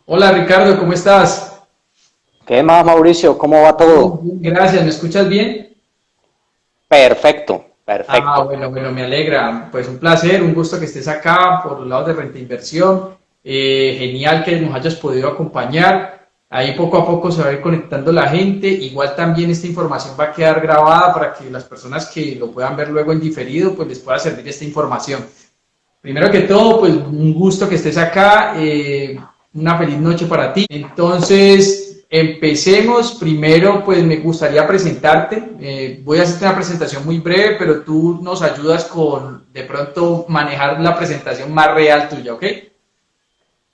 Hola Ricardo, ¿cómo estás? ¿Qué más, Mauricio? ¿Cómo va Bien, todo? bien, gracias, ¿me escuchas bien? Perfecto, Ah, perfecto. bueno, me alegra. Pues un placer, un gusto que estés acá por los lados de Renta Inversión. Genial que nos hayas podido acompañar. Ahí poco a poco se va a ir conectando la gente. Igual también esta información va a quedar grabada para que las personas que lo puedan ver luego en diferido, pues les pueda servir esta información. Primero que todo, pues un gusto que estés acá, una feliz noche para ti. Entonces, empecemos. Primero, pues me gustaría presentarte. Voy a hacerte una presentación muy breve, pero tú nos ayudas con de pronto manejar la presentación más real tuya, ¿ok?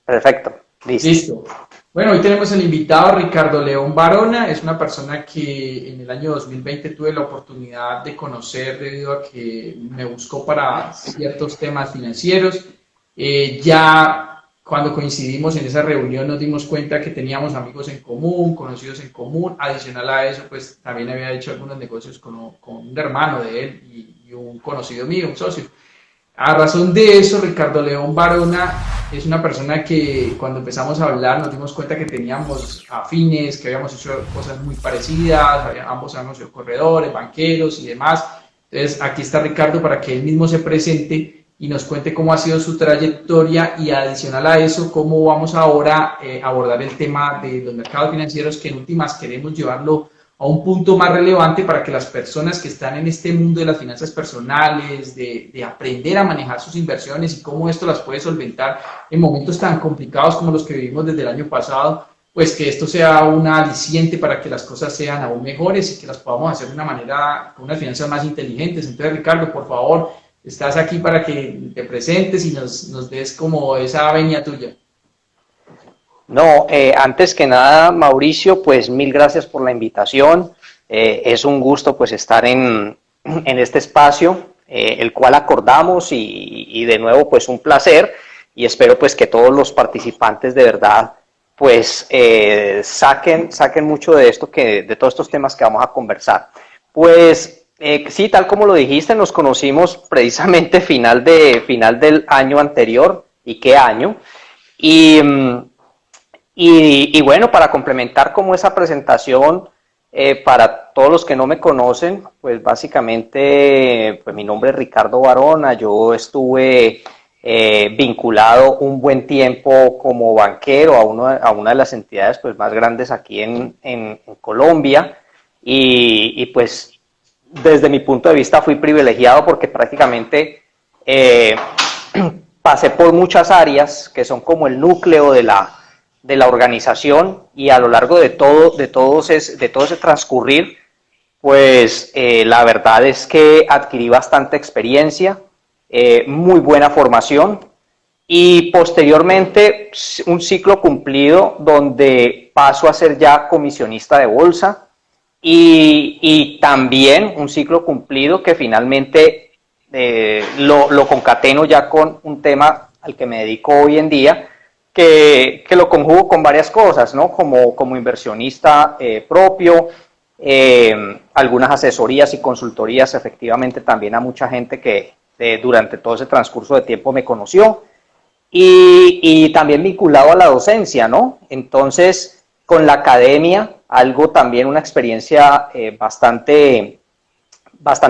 Perfecto, listo. Listo. Bueno, hoy tenemos el invitado Ricardo León Barona, es una persona que en el año 2020 tuve la oportunidad de conocer debido a que me buscó para ciertos temas financieros. Ya cuando coincidimos en esa reunión nos dimos cuenta que teníamos amigos en común, conocidos en común. Adicional a eso, pues también había hecho algunos negocios con un hermano de él y un conocido mío, un socio. A razón de eso, Ricardo León Barona es una persona que cuando empezamos a hablar nos dimos cuenta que teníamos afines, que habíamos hecho cosas muy parecidas, ambos habíamos sido corredores, banqueros y demás. Entonces, aquí está Ricardo para que él mismo se presente y nos cuente cómo ha sido su trayectoria y adicional a eso, cómo vamos ahora a abordar el tema de los mercados financieros que en últimas queremos llevarlo a un punto más relevante para que las personas que están en este mundo de las finanzas personales, de aprender a manejar sus inversiones y cómo esto las puede solventar en momentos tan complicados como los que vivimos desde el año pasado, pues que esto sea un aliciente para que las cosas sean aún mejores y que las podamos hacer de una manera, con unas finanzas más inteligentes. Entonces, Ricardo, por favor, estás aquí para que te presentes y nos des como esa venia tuya. No, antes que nada, Mauricio, pues mil gracias por la invitación. Es un gusto pues estar en este espacio, el cual acordamos y de nuevo pues un placer y espero pues que todos los participantes de verdad pues saquen mucho de esto de todos estos temas que vamos a conversar. Pues sí, tal como lo dijiste, nos conocimos precisamente final del año anterior. ¿Y qué año? Y, y bueno, para complementar como esa presentación, para todos los que no me conocen, pues básicamente pues mi nombre es Ricardo Barona, yo estuve vinculado un buen tiempo como banquero a una de las entidades pues, más grandes aquí en Colombia pues desde mi punto de vista fui privilegiado porque prácticamente eh, pasé por muchas áreas que son como el núcleo de la organización y a lo largo de todo ese transcurrir, pues la verdad es que adquirí bastante experiencia, muy buena formación y posteriormente un ciclo cumplido donde paso a ser ya comisionista de bolsa y también un ciclo cumplido que finalmente lo concateno ya con un tema al que me dedico hoy en día, que lo conjugo con varias cosas, ¿no? Como inversionista propio, algunas asesorías y consultorías efectivamente también a mucha gente que durante todo ese transcurso de tiempo me conoció y también vinculado a la docencia, ¿no? Entonces, con la academia, algo también, una experiencia bastante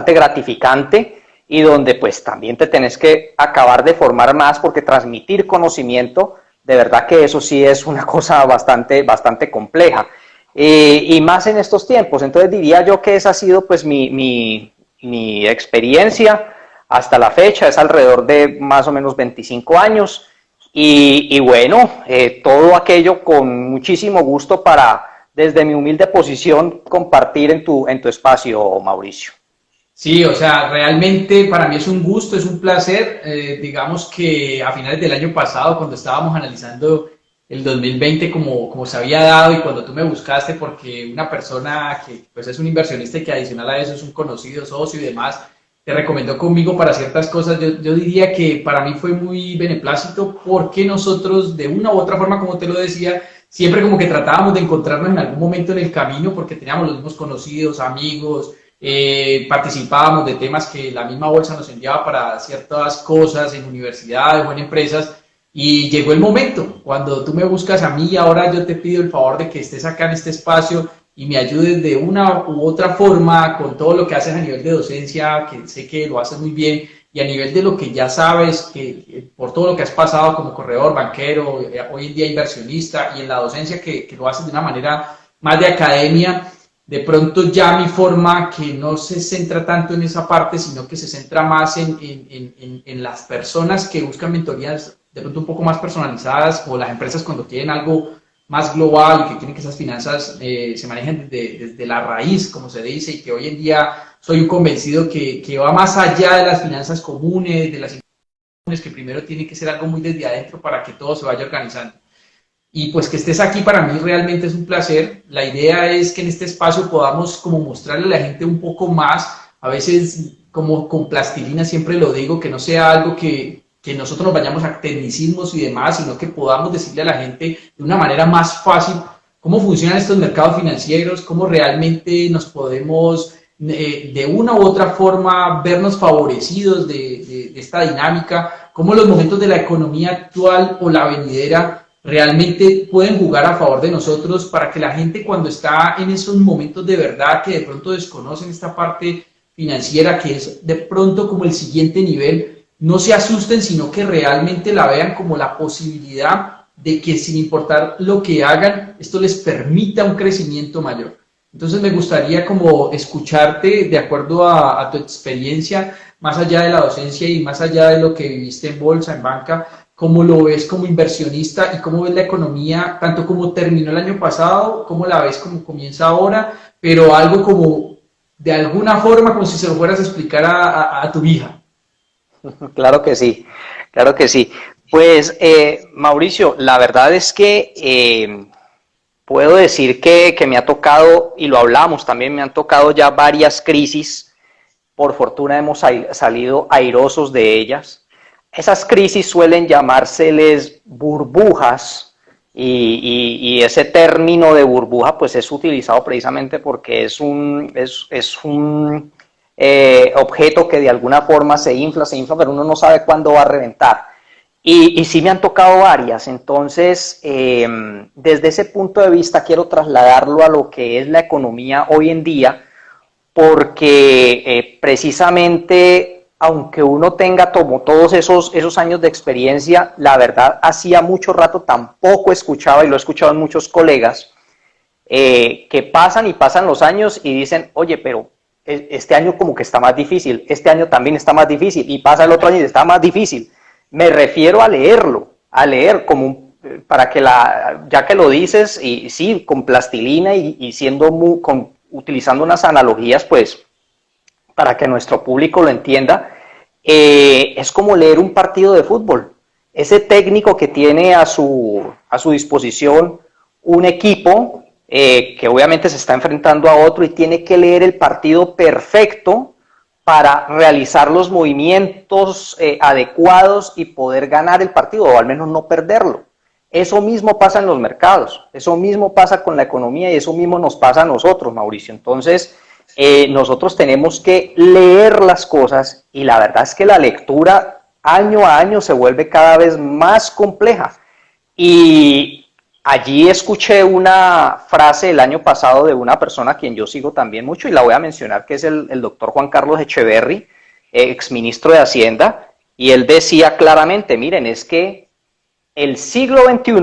gratificante y donde pues también te tenés que acabar de formar más porque transmitir conocimiento, de verdad que eso sí es una cosa bastante compleja. Y más en estos tiempos, entonces diría yo que esa ha sido pues mi experiencia hasta la fecha, es alrededor de más o menos 25 años y bueno, todo aquello con muchísimo gusto para desde mi humilde posición compartir en tu espacio, Mauricio. Sí, o sea, realmente para mí es un gusto, es un placer. Digamos que a finales del año pasado, cuando estábamos analizando el 2020 como se había dado y cuando tú me buscaste, porque una persona que pues es un inversionista y que adicional a eso es un conocido socio y demás, te recomendó conmigo para ciertas cosas, yo diría que para mí fue muy beneplácito porque nosotros de una u otra forma, como te lo decía, siempre como que tratábamos de encontrarnos en algún momento en el camino porque teníamos los mismos conocidos, amigos, participábamos de temas que la misma bolsa nos enviaba para ciertas cosas en universidades o en empresas. Y llegó el momento, cuando tú me buscas a mí, ahora yo te pido el favor de que estés acá en este espacio y me ayudes de una u otra forma con todo lo que haces a nivel de docencia, que sé que lo haces muy bien, y a nivel de lo que ya sabes, que por todo lo que has pasado como corredor, banquero, hoy en día inversionista, y en la docencia que lo haces de una manera más de academia, de pronto ya mi forma que no se centra tanto en esa parte, sino que se centra más en las personas que buscan mentorías de pronto un poco más personalizadas, o las empresas cuando quieren algo más global y que quieren que esas finanzas se manejen desde la raíz, como se dice, y que hoy en día soy un convencido que va más allá de las finanzas comunes, de las comunes, que primero tiene que ser algo muy desde adentro para que todo se vaya organizando. Y pues que estés aquí para mí realmente es un placer. La idea es que en este espacio podamos como mostrarle a la gente un poco más, a veces como con plastilina, siempre lo digo, que no sea algo que nosotros nos vayamos a tecnicismos y demás, sino que podamos decirle a la gente de una manera más fácil cómo funcionan estos mercados financieros, cómo realmente nos podemos de una u otra forma vernos favorecidos de esta dinámica, cómo los momentos de la economía actual o la venidera realmente pueden jugar a favor de nosotros, para que la gente, cuando está en esos momentos de verdad que de pronto desconocen esta parte financiera, que es de pronto como el siguiente nivel, no se asusten, sino que realmente la vean como la posibilidad de que, sin importar lo que hagan, esto les permita un crecimiento mayor. Entonces me gustaría como escucharte de acuerdo a tu experiencia, más allá de la docencia y más allá de lo que viviste en bolsa, en banca, cómo lo ves como inversionista y cómo ves la economía, tanto como terminó el año pasado, cómo la ves como comienza ahora, pero algo como de alguna forma, como si se lo fueras a explicar a tu hija. Claro que sí, claro que sí. Pues Mauricio, la verdad es que puedo decir que me ha tocado, y lo hablamos también, me han tocado ya varias crisis. Por fortuna hemos salido airosos de ellas. Esas crisis suelen llamárseles burbujas, y ese término de burbuja pues es utilizado precisamente porque es un objeto que de alguna forma se infla, pero uno no sabe cuándo va a reventar. Y sí me han tocado varias. Entonces, desde ese punto de vista quiero trasladarlo a lo que es la economía hoy en día, porque precisamente, aunque uno tenga todos esos años de experiencia, la verdad, hacía mucho rato tampoco escuchaba, y lo he escuchado en muchos colegas, que pasan y pasan los años y dicen, oye, pero este año como que está más difícil, este año también está más difícil, y pasa el otro año y está más difícil. Me refiero a leerlo, a leer como para que ya que lo dices, y sí, con plastilina y siendo utilizando unas analogías, pues, para que nuestro público lo entienda, es como leer un partido de fútbol. Ese técnico que tiene a su disposición un equipo que obviamente se está enfrentando a otro y tiene que leer el partido perfecto para realizar los movimientos adecuados y poder ganar el partido, o al menos no perderlo. Eso mismo pasa en los mercados, eso mismo pasa con la economía, y eso mismo nos pasa a nosotros, Mauricio. Entonces, nosotros tenemos que leer las cosas, y la verdad es que la lectura año a año se vuelve cada vez más compleja. Y allí escuché una frase el año pasado de una persona a quien yo sigo también mucho, y la voy a mencionar, que es el doctor Juan Carlos Echeverry, exministro de Hacienda, y él decía claramente, miren, es que el siglo XXI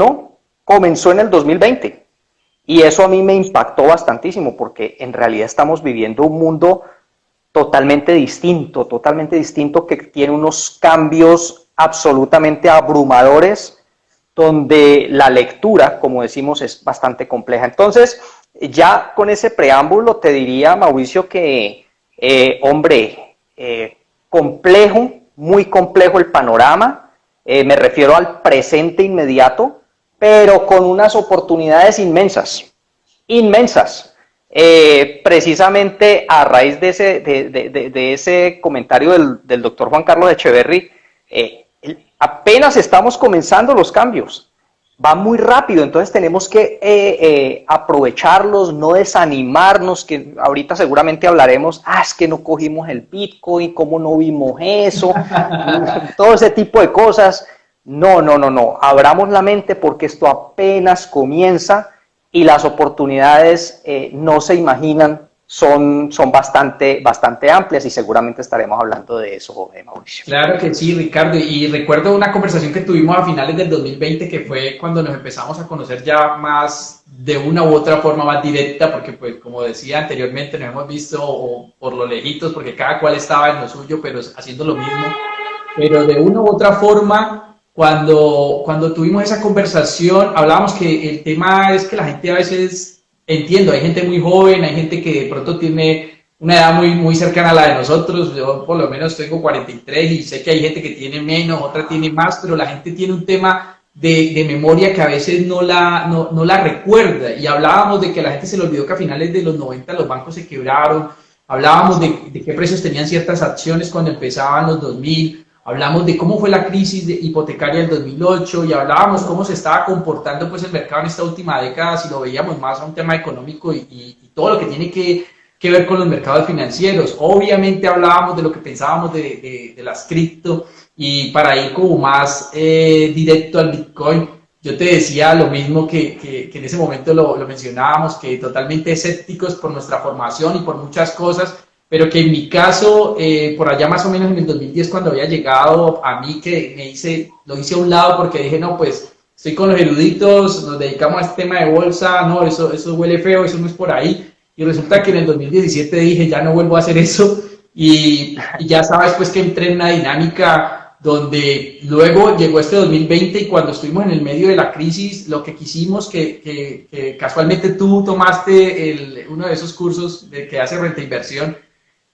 comenzó en el 2020, y eso a mí me impactó bastantísimo, porque en realidad estamos viviendo un mundo totalmente distinto, que tiene unos cambios absolutamente abrumadores, donde la lectura, como decimos, es bastante compleja. Entonces, ya con ese preámbulo te diría, Mauricio, que, hombre, complejo, muy complejo el panorama, me refiero al presente inmediato, pero con unas oportunidades inmensas, inmensas. Precisamente a raíz de ese comentario del doctor Juan Carlos Echeverry, apenas estamos comenzando los cambios, va muy rápido, entonces tenemos que aprovecharlos, no desanimarnos, que ahorita seguramente hablaremos, es que no cogimos el Bitcoin, cómo no vimos eso, todo ese tipo de cosas, No, no, no, no. Abramos la mente porque esto apenas comienza y las oportunidades no se imaginan, son bastante, bastante amplias y seguramente estaremos hablando de eso, Mauricio. Claro que sí, Ricardo. Y recuerdo una conversación que tuvimos a finales del 2020, que fue cuando nos empezamos a conocer ya más de una u otra forma más directa, porque pues como decía anteriormente, nos hemos visto por lo lejitos, porque cada cual estaba en lo suyo, pero haciendo lo mismo. Pero de una u otra forma, cuando tuvimos esa conversación, hablábamos que el tema es que la gente a veces, entiendo, hay gente muy joven, hay gente que de pronto tiene una edad muy cercana a la de nosotros. Yo por lo menos tengo 43 y sé que hay gente que tiene menos, otra tiene más, pero la gente tiene un tema de memoria que a veces no la recuerda. Y hablábamos de que a la gente se le olvidó que a finales de los 90 los bancos se quebraron, hablábamos de qué precios tenían ciertas acciones cuando empezaban los 2000, hablamos de cómo fue la crisis hipotecaria del 2008 y hablábamos cómo se estaba comportando pues el mercado en esta última década, si lo veíamos más a un tema económico y todo lo que tiene que ver con los mercados financieros. Obviamente hablábamos de lo que pensábamos de las cripto, y para ir como más directo al Bitcoin, yo te decía lo mismo que en ese momento lo mencionábamos, que totalmente escépticos por nuestra formación y por muchas cosas, pero que en mi caso, por allá más o menos en el 2010, cuando había llegado a mí, que lo hice a un lado porque dije, no, pues estoy con los eruditos, nos dedicamos a este tema de bolsa, no, eso huele feo, eso no es por ahí. Y resulta que en el 2017 dije, ya no vuelvo a hacer eso, y ya sabes pues que entré en una dinámica donde luego llegó este 2020 y cuando estuvimos en el medio de la crisis, lo que quisimos, que casualmente tú tomaste uno de esos cursos que hace renta inversión,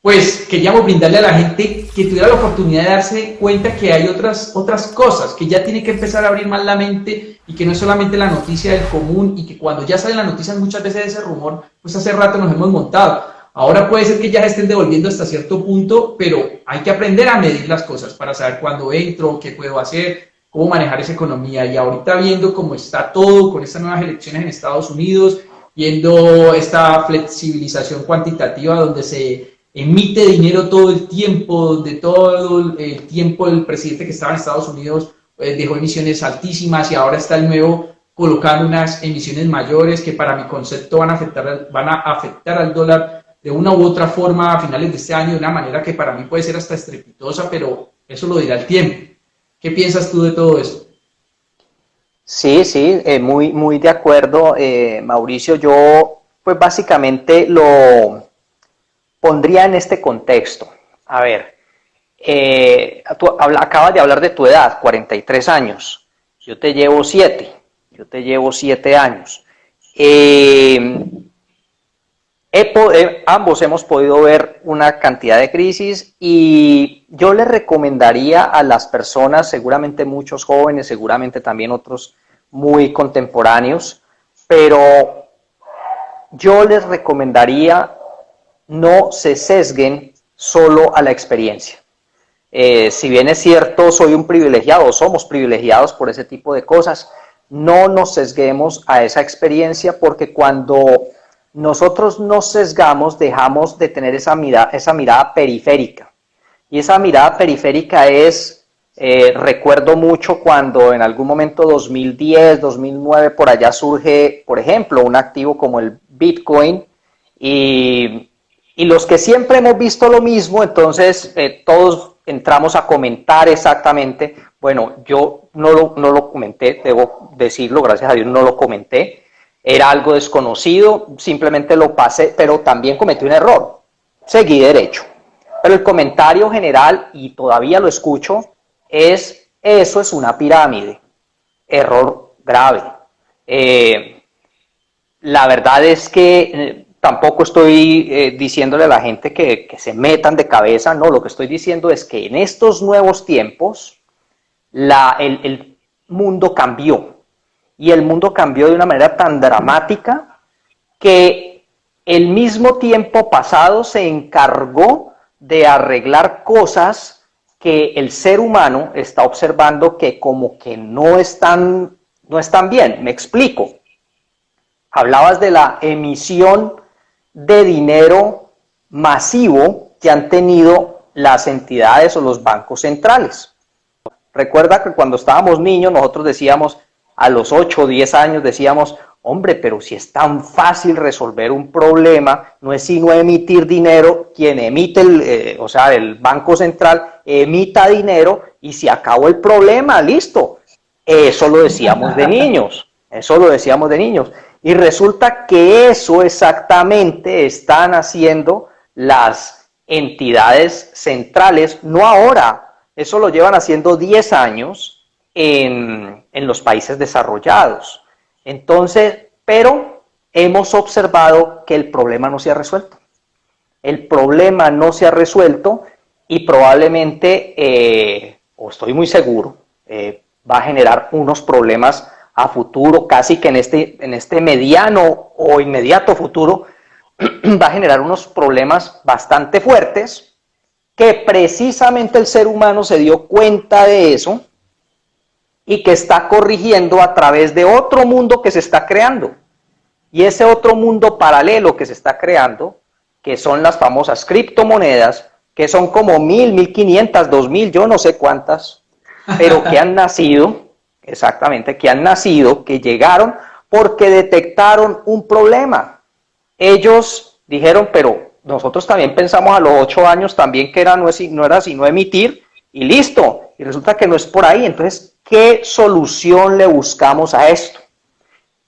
pues queríamos brindarle a la gente que tuviera la oportunidad de darse cuenta que hay otras cosas, que ya tiene que empezar a abrir más la mente y que no es solamente la noticia del común, y que cuando ya salen las noticias muchas veces de ese rumor, pues hace rato nos hemos montado. Ahora puede ser que ya se estén devolviendo hasta cierto punto, pero hay que aprender a medir las cosas para saber cuándo entro, qué puedo hacer, cómo manejar esa economía. Y ahorita viendo cómo está todo con estas nuevas elecciones en Estados Unidos, viendo esta flexibilización cuantitativa donde se emite dinero todo el tiempo, de todo el tiempo el presidente que estaba en Estados Unidos dejó emisiones altísimas y ahora está el nuevo colocando unas emisiones mayores que para mi concepto van a afectar al dólar de una u otra forma a finales de este año, de una manera que para mí puede ser hasta estrepitosa, pero eso lo dirá el tiempo. ¿Qué piensas tú de todo eso? Sí, sí, muy de acuerdo, Mauricio. Yo pues básicamente lo pondría en este contexto. A ver, tú acabas de hablar de tu edad, 43 años. Yo te llevo 7 años. Ambos hemos podido ver una cantidad de crisis y yo les recomendaría a las personas, seguramente muchos jóvenes, seguramente también otros muy contemporáneos, pero yo les recomendaría no se sesguen solo a la experiencia. Si bien es cierto, soy un privilegiado, somos privilegiados por ese tipo de cosas, no nos sesguemos a esa experiencia, porque cuando nosotros nos sesgamos, dejamos de tener esa mirada periférica. Y esa mirada periférica es, recuerdo mucho cuando en algún momento 2010, 2009, por allá surge, por ejemplo, un activo como el Bitcoin, y los que siempre hemos visto lo mismo, entonces todos entramos a comentar exactamente. Bueno, yo no lo comenté, debo decirlo, gracias a Dios no lo comenté. Era algo desconocido, simplemente lo pasé, pero también cometí un error. Seguí derecho. Pero el comentario general, y todavía lo escucho, es: eso es una pirámide. Error grave. La verdad es que tampoco estoy diciéndole a la gente que se metan de cabeza, no, lo que estoy diciendo es que en estos nuevos tiempos el mundo cambió. Y el mundo cambió de una manera tan dramática que el mismo tiempo pasado se encargó de arreglar cosas que el ser humano está observando que como que no están bien. Me explico. Hablabas de la emisión de dinero masivo que han tenido las entidades o los bancos centrales. Recuerda que cuando estábamos niños nosotros decíamos, a los 8 o 10 años decíamos, hombre, pero si es tan fácil resolver un problema, no es sino emitir dinero, quien emite, o sea, el Banco Central emita dinero y se acabó el problema, listo. Eso lo decíamos de niños, eso lo decíamos de niños. Y resulta que eso exactamente están haciendo las entidades centrales, no ahora, eso lo llevan haciendo 10 años en los países desarrollados. Entonces, pero hemos observado que el problema no se ha resuelto. El problema no se ha resuelto y probablemente, o estoy muy seguro, va a generar unos problemas a futuro, casi que en este mediano o inmediato futuro, va a generar unos problemas bastante fuertes, que precisamente el ser humano se dio cuenta de eso y que está corrigiendo a través de otro mundo que se está creando. Y ese otro mundo paralelo que se está creando, que son las famosas criptomonedas, que son como 1000, 1500, 2000, yo no sé cuántas, pero que han nacido, exactamente, que llegaron porque detectaron un problema. Ellos dijeron, pero nosotros también pensamos a los 8 años también que no era sino emitir y listo. Y resulta que no es por ahí. Entonces, ¿qué solución le buscamos a esto?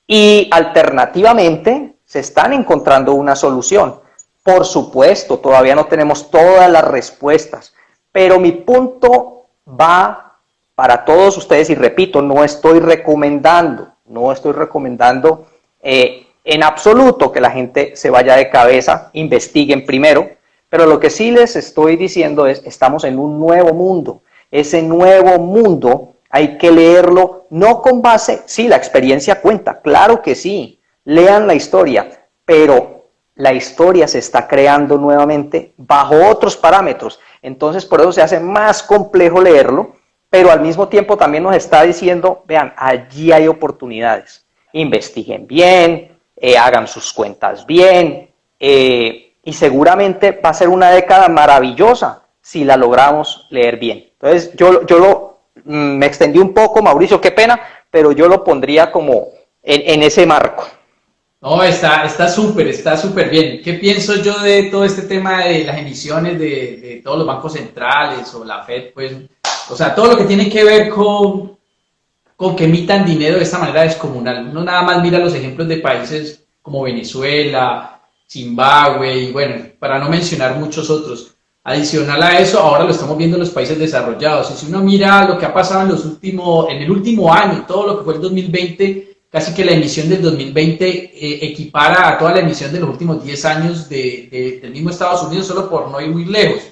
Y alternativamente se están encontrando una solución. Por supuesto, todavía no tenemos todas las respuestas, pero mi punto va para todos ustedes y repito, no estoy recomendando en absoluto que la gente se vaya de cabeza, investiguen primero, pero lo que sí les estoy diciendo es, estamos en un nuevo mundo. Ese nuevo mundo hay que leerlo, no con base, sí, la experiencia cuenta, claro que sí, lean la historia, pero la historia se está creando nuevamente bajo otros parámetros, entonces por eso se hace más complejo leerlo, pero al mismo tiempo también nos está diciendo, vean, allí hay oportunidades, investiguen bien, hagan sus cuentas bien, y seguramente va a ser una década maravillosa si la logramos leer bien. Entonces me extendí un poco, Mauricio, qué pena, pero yo lo pondría como en ese marco. No, está súper bien. ¿Qué pienso yo de todo este tema de las emisiones de todos los bancos centrales o la Fed? Pues, o sea, todo lo que tiene que ver con que emitan dinero de esta manera descomunal. Uno nada más mira los ejemplos de países como Venezuela, Zimbabue y bueno, para no mencionar muchos otros. Adicional a eso, ahora lo estamos viendo en los países desarrollados. Y si uno mira lo que ha pasado en el último año, todo lo que fue el 2020, casi que la emisión del 2020 equipara a toda la emisión de los últimos 10 años del mismo Estados Unidos, solo por no ir muy lejos.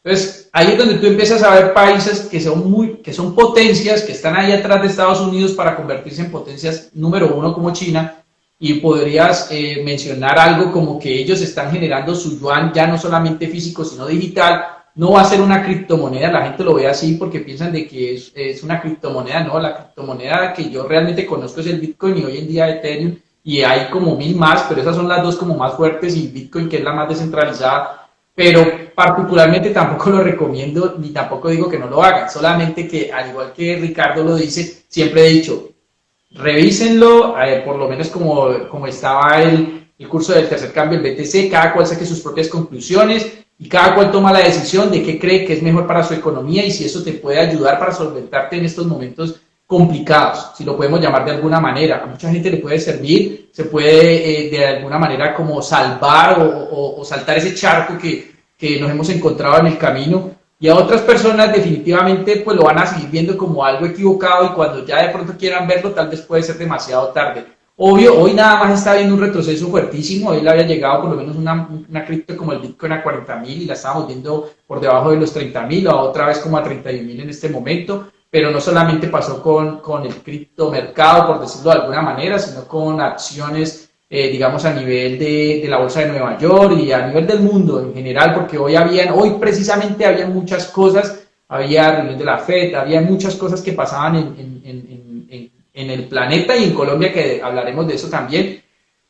Entonces, ahí es donde tú empiezas a ver países que son potencias, que están ahí atrás de Estados Unidos para convertirse en potencias número 1 como China, y podrías mencionar algo como que ellos están generando su yuan ya no solamente físico, sino digital. No va a ser una criptomoneda, la gente lo ve así porque piensan de que es una criptomoneda. No, la criptomoneda que yo realmente conozco es el Bitcoin y hoy en día Ethereum, y hay como 1000 más, pero esas son las dos como más fuertes, y Bitcoin, que es la más descentralizada. Pero particularmente tampoco lo recomiendo, ni tampoco digo que no lo hagan, solamente que, al igual que Ricardo lo dice, siempre he dicho, revísenlo, por lo menos como estaba el curso del tercer cambio, el BTC, cada cual saque sus propias conclusiones y cada cual toma la decisión de qué cree que es mejor para su economía y si eso te puede ayudar para solventarte en estos momentos complicados, si lo podemos llamar de alguna manera. A mucha gente le puede servir, se puede de alguna manera como salvar o saltar ese charco que nos hemos encontrado en el camino, y a otras personas definitivamente pues lo van a seguir viendo como algo equivocado, y cuando ya de pronto quieran verlo tal vez puede ser demasiado tarde. Obvio, hoy nada más está viendo un retroceso fuertísimo. Hoy le había llegado por lo menos una cripto como el Bitcoin a 40.000 y la estábamos viendo por debajo de los 30.000, o otra vez como a 31.000 en este momento. Pero no solamente pasó con el criptomercado, por decirlo de alguna manera, sino con acciones, digamos, a nivel de la bolsa de Nueva York y a nivel del mundo en general, porque hoy precisamente había muchas cosas, había reunión de la Fed, había muchas cosas que pasaban en el planeta y en Colombia, que hablaremos de eso también.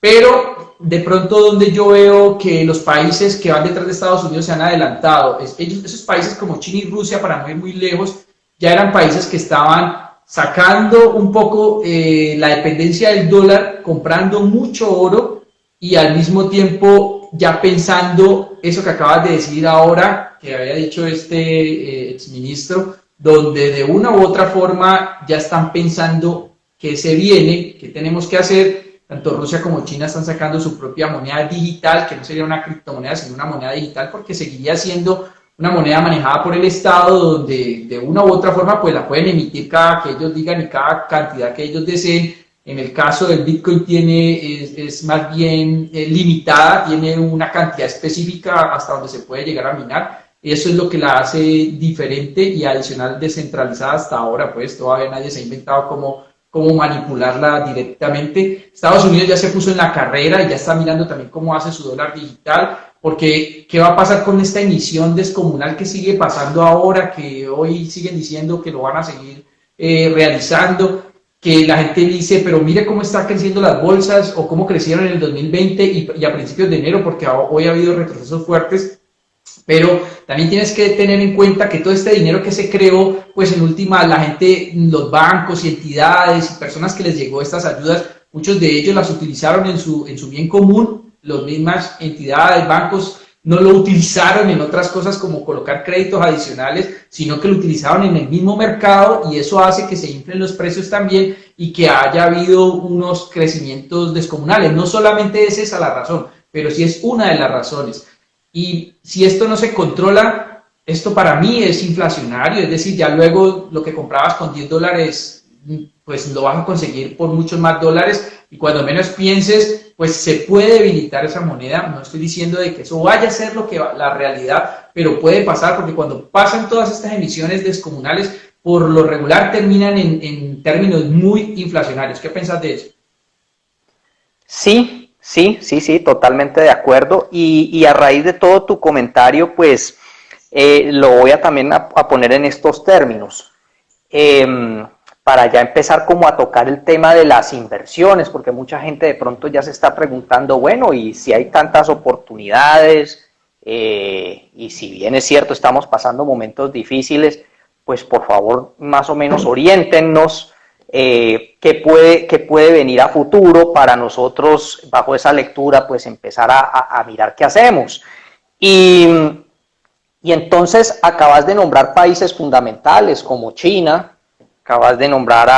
Pero de pronto donde yo veo que los países que van detrás de Estados Unidos se han adelantado, esos países como China y Rusia, para no ir muy lejos, ya eran países que estaban sacando un poco la dependencia del dólar, comprando mucho oro y al mismo tiempo ya pensando eso que acabas de decir ahora, que había dicho este exministro, donde de una u otra forma ya están pensando que se viene, que tenemos que hacer. Tanto Rusia como China están sacando su propia moneda digital, que no sería una criptomoneda, sino una moneda digital, porque seguiría siendo una moneda manejada por el Estado, donde de una u otra forma pues la pueden emitir cada que ellos digan y cada cantidad que ellos deseen. En el caso del Bitcoin es más bien limitada, tiene una cantidad específica hasta donde se puede llegar a minar. Eso es lo que la hace diferente y adicional descentralizada hasta ahora, pues todavía nadie se ha inventado cómo manipularla directamente. Estados Unidos ya se puso en la carrera y ya está mirando también cómo hace su dólar digital, porque ¿qué va a pasar con esta emisión descomunal que sigue pasando ahora, que hoy siguen diciendo que lo van a seguir realizando? Que la gente dice, pero mire cómo están creciendo las bolsas o cómo crecieron en el 2020 y a principios de enero, porque hoy ha habido retrocesos fuertes. Pero también tienes que tener en cuenta que todo este dinero que se creó, pues en última la gente, los bancos y entidades y personas que les llegó estas ayudas, muchos de ellos las utilizaron en su bien común, las mismas entidades, bancos, no lo utilizaron en otras cosas como colocar créditos adicionales, sino que lo utilizaron en el mismo mercado y eso hace que se inflen los precios también y que haya habido unos crecimientos descomunales. No solamente es esa la razón, pero sí es una de las razones. Y si esto no se controla, esto para mí es inflacionario, es decir, ya luego lo que comprabas con $10, pues lo vas a conseguir por muchos más dólares y cuando menos pienses, pues se puede debilitar esa moneda. No estoy diciendo de que eso vaya a ser lo que la realidad, pero puede pasar porque cuando pasan todas estas emisiones descomunales, por lo regular terminan en términos muy inflacionarios. ¿Qué piensas de eso? Sí. Sí, totalmente de acuerdo. Y a raíz de todo tu comentario, pues lo voy a también a poner en estos términos. Para ya empezar como a tocar el tema de las inversiones, porque mucha gente de pronto ya se está preguntando, bueno, y si hay tantas oportunidades, y si bien es cierto, estamos pasando momentos difíciles, pues por favor, más o menos oriéntennos. ¿Qué puede venir a futuro para nosotros bajo esa lectura, pues empezar a mirar qué hacemos? Y entonces acabas de nombrar países fundamentales como China, acabas de nombrar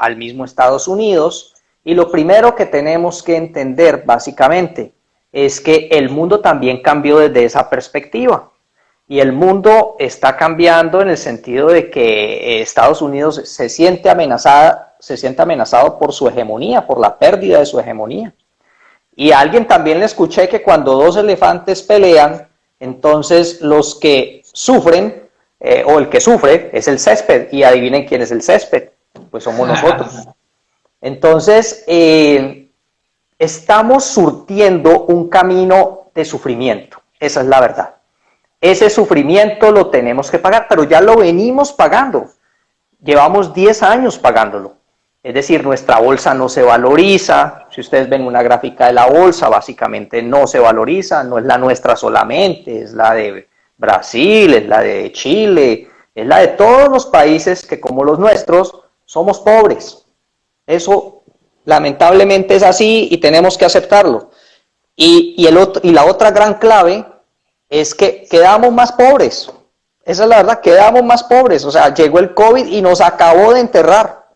al mismo Estados Unidos, y lo primero que tenemos que entender básicamente es que el mundo también cambió desde esa perspectiva. Y el mundo está cambiando en el sentido de que Estados Unidos se siente amenazado por su hegemonía, por la pérdida de su hegemonía. Y a alguien también le escuché que cuando dos elefantes pelean, entonces los que sufren, o el que sufre, es el césped. Y adivinen quién es el césped, pues somos nosotros. Entonces, estamos surtiendo un camino de sufrimiento, esa es la verdad. Ese sufrimiento lo tenemos que pagar, pero ya lo venimos pagando. Llevamos 10 años pagándolo. Es decir, nuestra bolsa no se valoriza. Si ustedes ven una gráfica de la bolsa, básicamente no se valoriza. No es la nuestra solamente, es la de Brasil, es la de Chile, es la de todos los países que, como los nuestros, somos pobres. Eso lamentablemente es así y tenemos que aceptarlo. Y la otra gran clave es que quedamos más pobres. Esa es la verdad, quedamos más pobres. O sea, llegó el COVID y nos acabó de enterrar.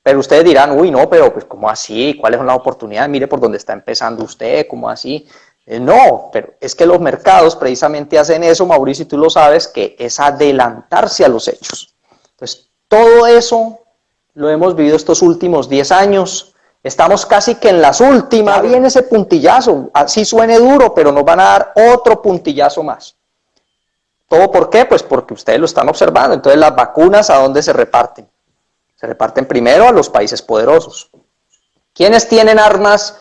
Pero ustedes dirán, uy, no, pero pues ¿cómo así? ¿Cuáles son las oportunidades? Mire por dónde está empezando usted, ¿cómo así? No, pero es que los mercados precisamente hacen eso, Mauricio, y tú lo sabes, que es adelantarse a los hechos. Entonces, todo eso lo hemos vivido estos últimos 10 años. Estamos casi que en las últimas, viene ese puntillazo, así suene duro, pero nos van a dar otro puntillazo más. ¿Todo por qué? Pues porque ustedes lo están observando. Entonces, las vacunas, ¿a dónde se reparten? Se reparten primero a los países poderosos. ¿Quiénes tienen armas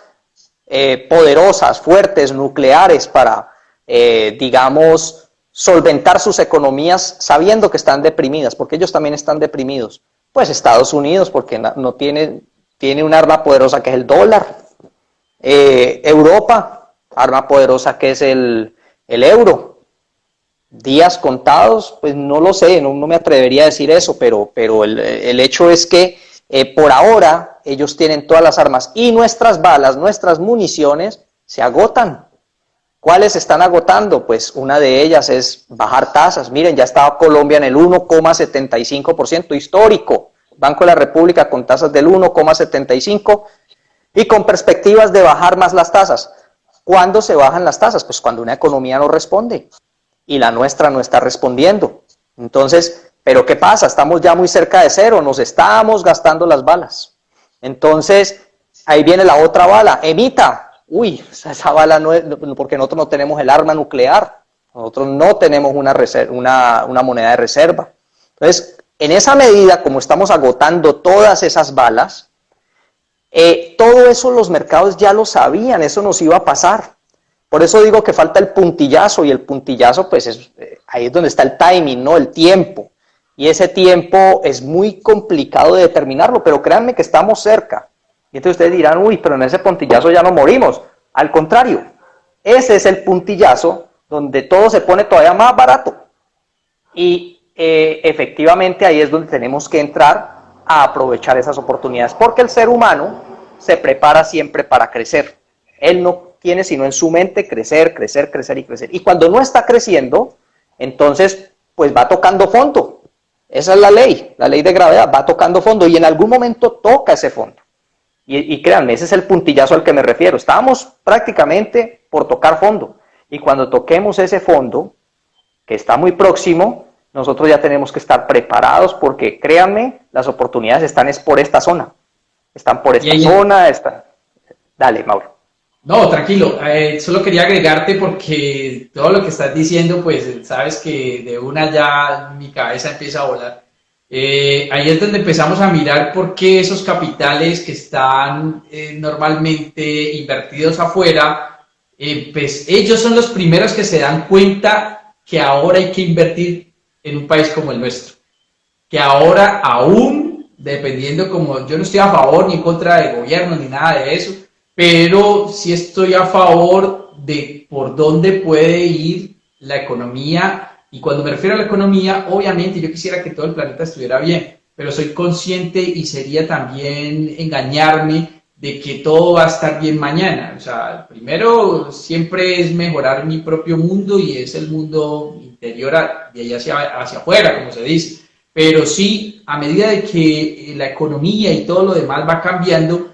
poderosas, fuertes, nucleares para, digamos, solventar sus economías sabiendo que están deprimidas? Porque ellos también están deprimidos. Pues Estados Unidos, porque no tiene un arma poderosa que es el dólar. Europa, arma poderosa que es el euro. días contados, pues no lo sé, no me atrevería a decir eso, pero el hecho es que por ahora ellos tienen todas las armas y nuestras balas, nuestras municiones se agotan. ¿Cuáles se están agotando? Pues una de ellas es bajar tasas. Miren, ya estaba Colombia en el 1,75% histórico. Banco de la República con tasas del 1,75% y con perspectivas de bajar más las tasas. ¿Cuándo se bajan las tasas? Pues cuando una economía no responde y la nuestra no está respondiendo. Entonces, ¿pero qué pasa? Estamos ya muy cerca de cero, nos estamos gastando las balas. Entonces, ahí viene la otra bala, emita. Uy, esa bala no es, porque nosotros no tenemos el arma nuclear, nosotros no tenemos una moneda de reserva. Entonces, en esa medida, como estamos agotando todas esas balas, todo eso los mercados ya lo sabían, eso nos iba a pasar. Por eso digo que falta el puntillazo, y el puntillazo, pues ahí es donde está el timing, ¿no? El tiempo. Y ese tiempo es muy complicado de determinarlo, pero créanme que estamos cerca. Y entonces ustedes dirán, uy, pero en ese puntillazo ya no morimos. Al contrario, ese es el puntillazo donde todo se pone todavía más barato. Y efectivamente ahí es donde tenemos que entrar a aprovechar esas oportunidades, porque el ser humano se prepara siempre para crecer. Él no tiene sino en su mente crecer, crecer, crecer y crecer. Y cuando no está creciendo, entonces pues va tocando fondo. Esa es la ley de gravedad, va tocando fondo y en algún momento toca ese fondo. Y créanme, ese es el puntillazo al que me refiero. Estábamos prácticamente por tocar fondo. Y cuando toquemos ese fondo, que está muy próximo, nosotros ya tenemos que estar preparados porque, créanme, las oportunidades están es por esta zona. Están por esta zona. Dale, Mauro. No, tranquilo. Solo quería agregarte porque todo lo que estás diciendo, pues sabes que de una ya mi cabeza empieza a volar. Ahí es donde empezamos a mirar por qué esos capitales que están normalmente invertidos afuera, pues ellos son los primeros que se dan cuenta que ahora hay que invertir en un país como el nuestro. Que ahora aún, dependiendo como, yo no estoy a favor ni en contra del gobierno ni nada de eso, pero sí estoy a favor de por dónde puede ir la economía. Y cuando me refiero a la economía, obviamente yo quisiera que todo el planeta estuviera bien, pero soy consciente y sería también engañarme de que todo va a estar bien mañana. O sea, primero siempre es mejorar mi propio mundo y es el mundo interior de allá hacia afuera, como se dice. Pero sí, a medida de que la economía y todo lo demás va cambiando,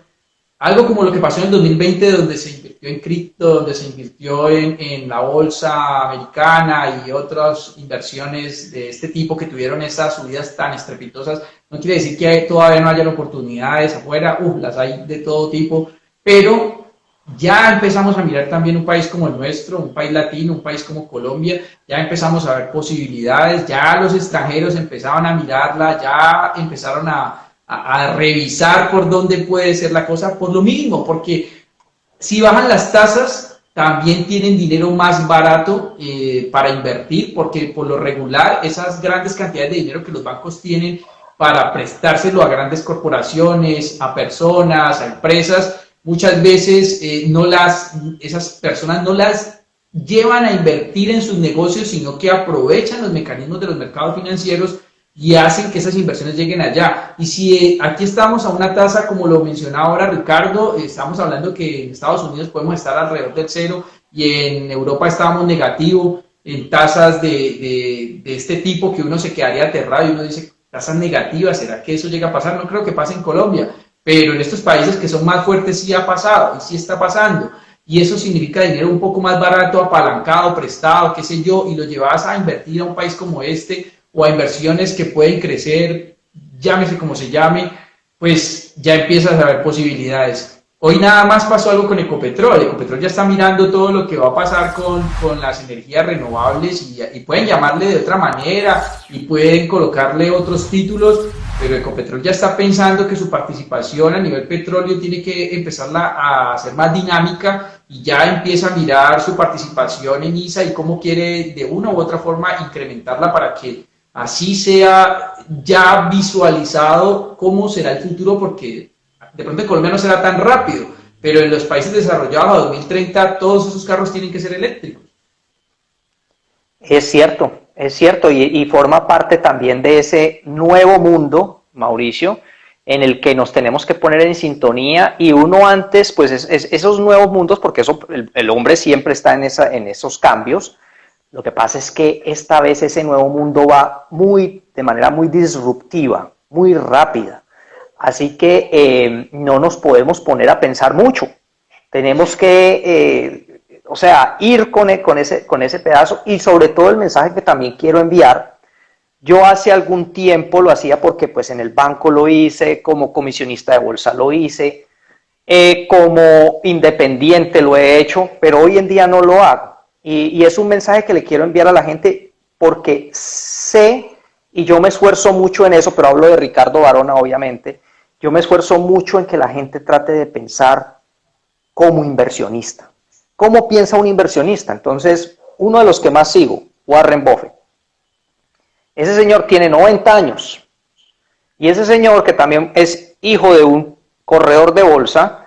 algo como lo que pasó en el 2020, donde se invirtió en cripto, donde se invirtió en la bolsa americana y otras inversiones de este tipo que tuvieron esas subidas tan estrepitosas, no quiere decir que todavía no hayan oportunidades afuera, las hay de todo tipo, pero ya empezamos a mirar también un país como el nuestro, un país latino, un país como Colombia, ya empezamos a ver posibilidades, ya los extranjeros empezaban a mirarla, ya empezaron a revisar por dónde puede ser la cosa, por lo mínimo, porque si bajan las tasas, también tienen dinero más barato para invertir, porque por lo regular esas grandes cantidades de dinero que los bancos tienen para prestárselo a grandes corporaciones, a personas, a empresas, muchas veces esas personas no las llevan a invertir en sus negocios, sino que aprovechan los mecanismos de los mercados financieros y hacen que esas inversiones lleguen allá. Y si aquí estamos a una tasa, como lo mencionaba ahora Ricardo, estamos hablando que en Estados Unidos podemos estar alrededor del cero y en Europa estábamos negativo en tasas de este tipo, que uno se quedaría aterrado y uno dice, tasas negativas, ¿será que eso llega a pasar? No creo que pase en Colombia, pero en estos países que son más fuertes sí ha pasado y sí está pasando. Y eso significa dinero un poco más barato, apalancado, prestado, qué sé yo, y lo llevas a invertir a un país como este, o a inversiones que pueden crecer, llámese como se llame, pues ya empiezas a ver posibilidades. Hoy nada más pasó algo con Ecopetrol. Ecopetrol ya está mirando todo lo que va a pasar con las energías renovables y pueden llamarle de otra manera y pueden colocarle otros títulos, pero Ecopetrol ya está pensando que su participación a nivel petróleo tiene que empezarla a hacer más dinámica y ya empieza a mirar su participación en ISA y cómo quiere de una u otra forma incrementarla para que así sea ya visualizado cómo será el futuro, porque de pronto en Colombia no será tan rápido, pero en los países desarrollados a 2030 todos esos carros tienen que ser eléctricos. Es cierto, y forma parte también de ese nuevo mundo, Mauricio, en el que nos tenemos que poner en sintonía y uno antes, pues esos nuevos mundos, porque eso, el hombre siempre está en esos cambios. Lo que pasa es que esta vez ese nuevo mundo va de manera muy disruptiva, muy rápida. Así que no nos podemos poner a pensar mucho. Tenemos que, o sea, ir con ese pedazo, y sobre todo el mensaje que también quiero enviar. Yo hace algún tiempo lo hacía porque pues en el banco lo hice, como comisionista de bolsa lo hice, como independiente lo he hecho, pero hoy en día no lo hago. Y es un mensaje que le quiero enviar a la gente porque sé, y yo me esfuerzo mucho en eso, pero hablo de Ricardo Barona obviamente, yo me esfuerzo mucho en que la gente trate de pensar como inversionista. ¿Cómo piensa un inversionista? Entonces, uno de los que más sigo, Warren Buffett. Ese señor tiene 90 años y ese señor, que también es hijo de un corredor de bolsa,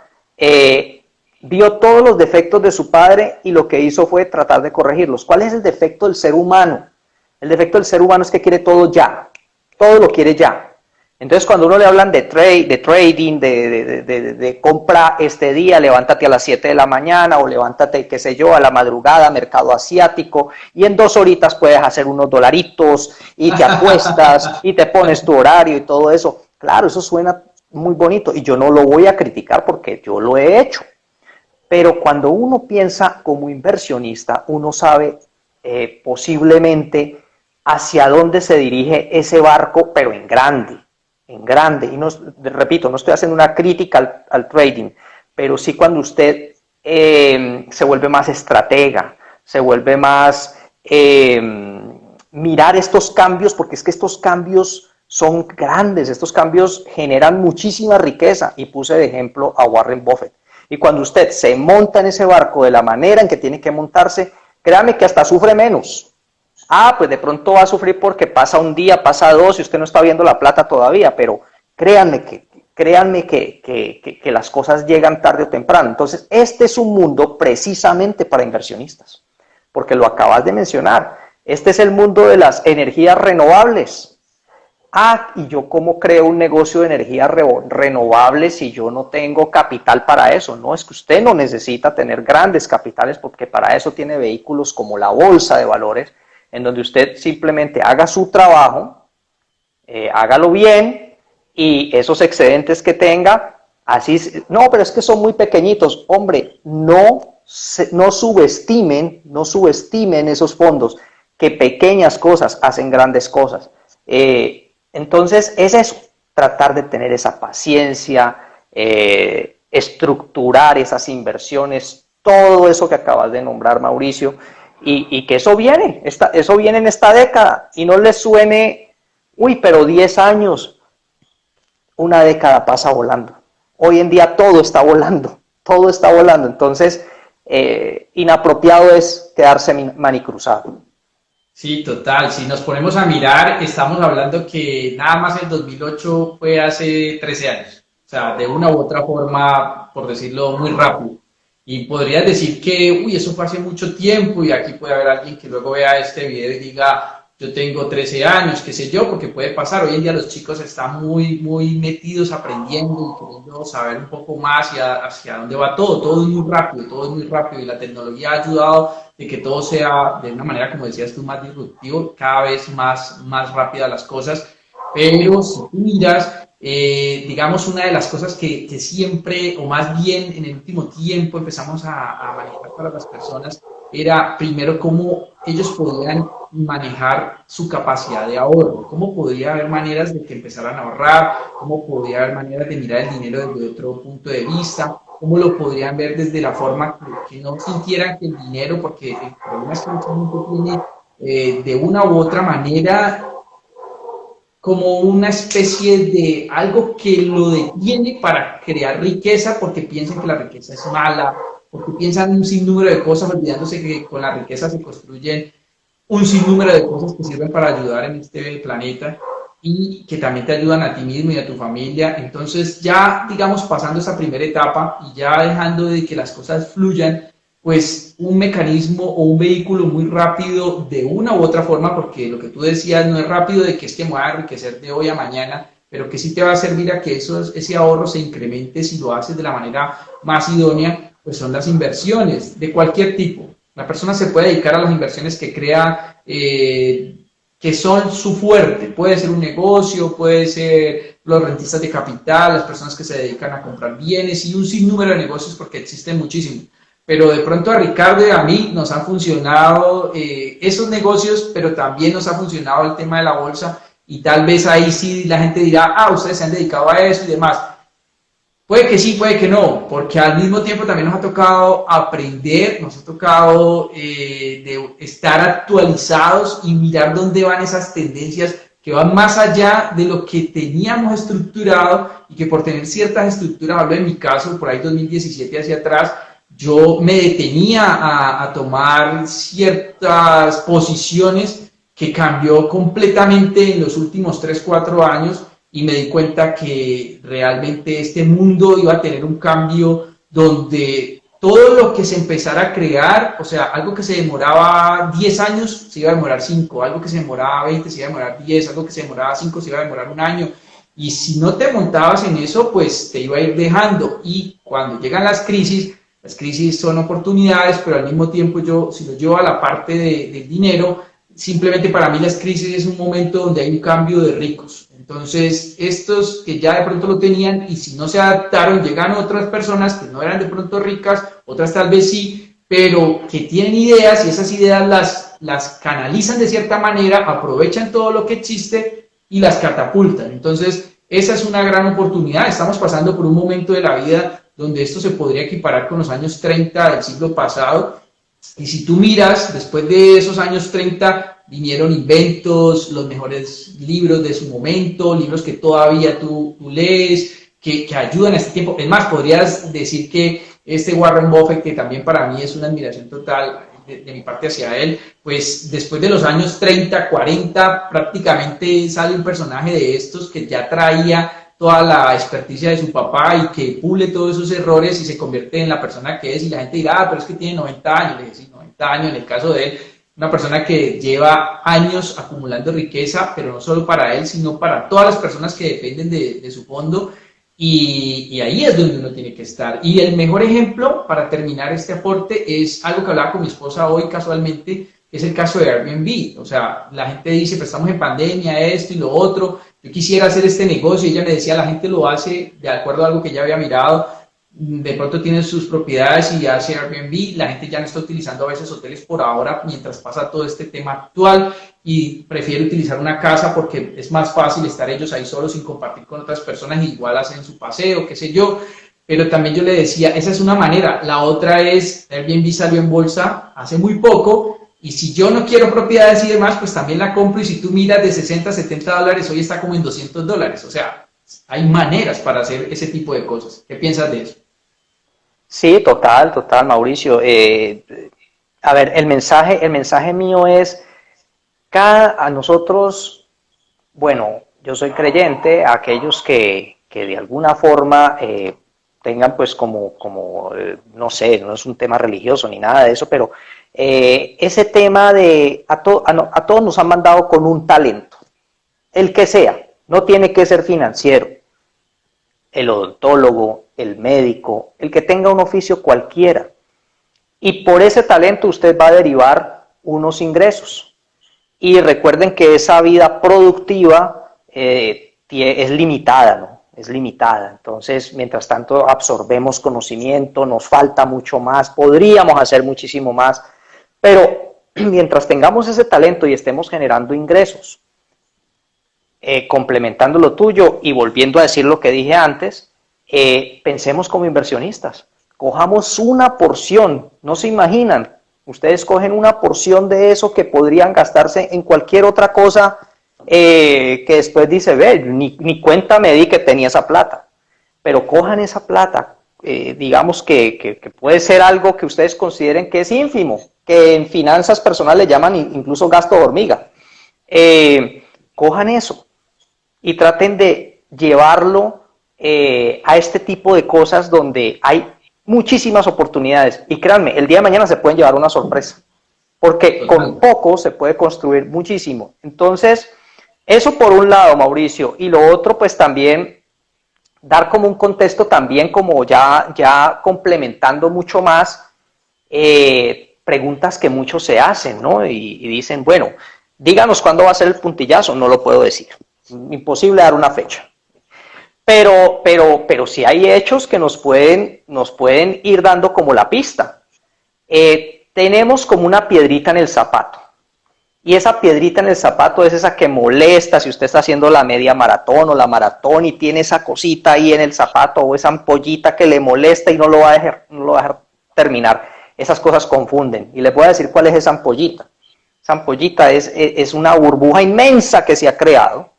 vio todos los defectos de su padre y lo que hizo fue tratar de corregirlos. ¿Cuál es el defecto del ser humano? El defecto del ser humano es que quiere todo ya, todo lo quiere ya. Entonces, cuando uno le hablan de trading, de compra este día, levántate a las 7 de la mañana o levántate, qué sé yo, a la madrugada, mercado asiático, y en 2 horitas puedes hacer unos dolaritos y te apuestas y te pones tu horario y todo eso. Claro, eso suena muy bonito y yo no lo voy a criticar porque yo lo he hecho. Pero cuando uno piensa como inversionista, uno sabe posiblemente hacia dónde se dirige ese barco, pero en grande. Y no, repito, no estoy haciendo una crítica al trading, pero sí cuando usted se vuelve más estratega, se vuelve más mirar estos cambios, porque es que estos cambios son grandes, estos cambios generan muchísima riqueza, y puse de ejemplo a Warren Buffett. Y cuando usted se monta en ese barco de la manera en que tiene que montarse, créame que hasta sufre menos. Pues de pronto va a sufrir porque pasa un día, pasa 2 y usted no está viendo la plata todavía, pero créanme que las cosas llegan tarde o temprano. Entonces, este es un mundo precisamente para inversionistas, porque lo acabas de mencionar. Este es el mundo de las energías renovables. ¿Y yo cómo creo un negocio de energías renovables si yo no tengo capital para eso? No, es que usted no necesita tener grandes capitales, porque para eso tiene vehículos como la bolsa de valores, en donde usted simplemente haga su trabajo, hágalo bien, y esos excedentes que tenga, no, pero es que son muy pequeñitos. Hombre, no subestimen esos fondos, que pequeñas cosas hacen grandes cosas. Entonces, es eso, tratar de tener esa paciencia, estructurar esas inversiones, todo eso que acabas de nombrar, Mauricio, y que eso viene en esta década, y no les suene, pero 10 años, una década pasa volando. Hoy en día todo está volando, entonces inapropiado es quedarse manicruzado. Sí, total. Si nos ponemos a mirar, estamos hablando que nada más el 2008 fue hace 13 años. O sea, de una u otra forma, por decirlo muy rápido. Y podrías decir que, eso fue hace mucho tiempo, y aquí puede haber alguien que luego vea este video y diga, yo tengo 13 años, qué sé yo, porque puede pasar. Hoy en día los chicos están muy, muy metidos aprendiendo y queriendo saber un poco más hacia dónde va todo. Todo es muy rápido, y la tecnología ha ayudado de que todo sea de una manera, como decías tú, más disruptivo, cada vez más rápida las cosas. Pero si tú miras, digamos, una de las cosas que siempre, o más bien en el último tiempo, empezamos a manejar para las personas, era primero cómo ellos podían manejar su capacidad de ahorro, cómo podría haber maneras de que empezaran a ahorrar, cómo podría haber maneras de mirar el dinero desde otro punto de vista, cómo lo podrían ver desde la forma que no sintieran que el dinero, porque el problema es que mucha gente tiene de una u otra manera como una especie de algo que lo detiene para crear riqueza, porque piensan que la riqueza es mala, porque piensan un sinnúmero de cosas, olvidándose que con la riqueza se construyen un sinnúmero de cosas que sirven para ayudar en este planeta y que también te ayudan a ti mismo y a tu familia. Entonces, ya, digamos, pasando esa primera etapa y ya dejando de que las cosas fluyan, pues un mecanismo o un vehículo muy rápido de una u otra forma, porque lo que tú decías no es rápido de que es que me va a enriquecer de hoy a mañana, pero que sí te va a servir a que ese ahorro se incremente si lo haces de la manera más idónea, pues son las inversiones de cualquier tipo. La persona se puede dedicar a las inversiones que crea que son su fuerte. Puede ser un negocio, puede ser los rentistas de capital, las personas que se dedican a comprar bienes y un sinnúmero de negocios porque existen muchísimos. Pero de pronto a Ricardo y a mí nos han funcionado esos negocios, pero también nos ha funcionado el tema de la bolsa y tal vez ahí sí la gente dirá, ah, ustedes se han dedicado a eso y demás. Puede que sí, puede que no, porque al mismo tiempo también nos ha tocado aprender, nos ha tocado de estar actualizados y mirar dónde van esas tendencias que van más allá de lo que teníamos estructurado y que por tener ciertas estructuras, hablo en mi caso, por ahí 2017 hacia atrás, yo me detenía a tomar ciertas posiciones que cambió completamente en los últimos 3 4 años y me di cuenta que realmente este mundo iba a tener un cambio donde todo lo que se empezara a crear, o sea, algo que se demoraba 10 años se iba a demorar 5, algo que se demoraba 20 se iba a demorar 10, algo que se demoraba 5 se iba a demorar un año. Y si no te montabas en eso, pues te iba a ir dejando. Y cuando llegan las crisis son oportunidades, pero al mismo tiempo yo, si lo llevo a la parte del dinero, simplemente para mí las crisis es un momento donde hay un cambio de ricos. Entonces, estos que ya de pronto lo tenían y si no se adaptaron, llegan otras personas que no eran de pronto ricas, otras tal vez sí, pero que tienen ideas y esas ideas las canalizan de cierta manera, aprovechan todo lo que existe y las catapultan. Entonces, esa es una gran oportunidad. Estamos pasando por un momento de la vida donde esto se podría equiparar con los años 30 del siglo pasado. Y si tú miras, después de esos años 30 vinieron inventos, los mejores libros de su momento, libros que todavía tú lees, que ayudan a este tiempo. Es más, podrías decir que este Warren Buffett, que también para mí es una admiración total de mi parte hacia él, pues después de los años 30, 40, prácticamente sale un personaje de estos que ya traía toda la experticia de su papá y que pule todos esos errores y se convierte en la persona que es y la gente dirá, ah, pero es que tiene 90 años, le dije, sí, 90 años en el caso de él, una persona que lleva años acumulando riqueza, pero no solo para él, sino para todas las personas que dependen de su fondo y ahí es donde uno tiene que estar. Y el mejor ejemplo para terminar este aporte es algo que hablaba con mi esposa hoy casualmente, que es el caso de Airbnb. O sea, la gente dice, pues estamos en pandemia, esto y lo otro, yo quisiera hacer este negocio, y ella me decía, la gente lo hace de acuerdo a algo que ella había mirado, de pronto tiene sus propiedades y hace Airbnb, la gente ya no está utilizando a veces hoteles por ahora mientras pasa todo este tema actual y prefiere utilizar una casa porque es más fácil estar ellos ahí solos sin compartir con otras personas y igual hacen su paseo, qué sé yo, pero también yo le decía, esa es una manera, la otra es, Airbnb salió en bolsa hace muy poco y si yo no quiero propiedades y demás, pues también la compro y si tú miras de 60 a 70 dólares, hoy está como en $200, o sea, hay maneras para hacer ese tipo de cosas. ¿Qué piensas de eso? Sí, total, total, Mauricio. A ver, el mensaje mío es, a nosotros, bueno, yo soy creyente, a aquellos que de alguna forma tengan pues no sé, no es un tema religioso ni nada de eso, pero ese tema de, a todos nos han mandado con un talento, el que sea, no tiene que ser financiero, el odontólogo, el médico, el que tenga un oficio cualquiera. Y por ese talento usted va a derivar unos ingresos. Y recuerden que esa vida productiva es limitada, ¿no? Es limitada. Entonces, mientras tanto, absorbemos conocimiento, nos falta mucho más, podríamos hacer muchísimo más, pero mientras tengamos ese talento y estemos generando ingresos, complementando lo tuyo y volviendo a decir lo que dije antes, pensemos como inversionistas, cojamos una porción, no se imaginan, ustedes cogen una porción de eso que podrían gastarse en cualquier otra cosa que después dice, ve, ni cuenta me di que tenía esa plata, pero cojan esa plata, digamos que puede ser algo que ustedes consideren que es ínfimo, que en finanzas personales llaman incluso gasto de hormiga, cojan eso y traten de llevarlo a este tipo de cosas donde hay muchísimas oportunidades. Y créanme, el día de mañana se pueden llevar una sorpresa, porque con poco se puede construir muchísimo. Entonces, eso por un lado, Mauricio. Y lo otro, pues también dar como un contexto también como ya complementando mucho más preguntas que muchos se hacen, ¿no? Y dicen, bueno, díganos cuándo va a ser el puntillazo. No lo puedo decir. Imposible dar una fecha. Pero sí hay hechos que nos pueden ir dando como la pista. Tenemos como una piedrita en el zapato. Y esa piedrita en el zapato es esa que molesta si usted está haciendo la media maratón o la maratón y tiene esa cosita ahí en el zapato o esa ampollita que le molesta y no lo va a dejar terminar. Esas cosas confunden. Y les voy a decir cuál es esa ampollita. Esa ampollita es una burbuja inmensa que se ha creado,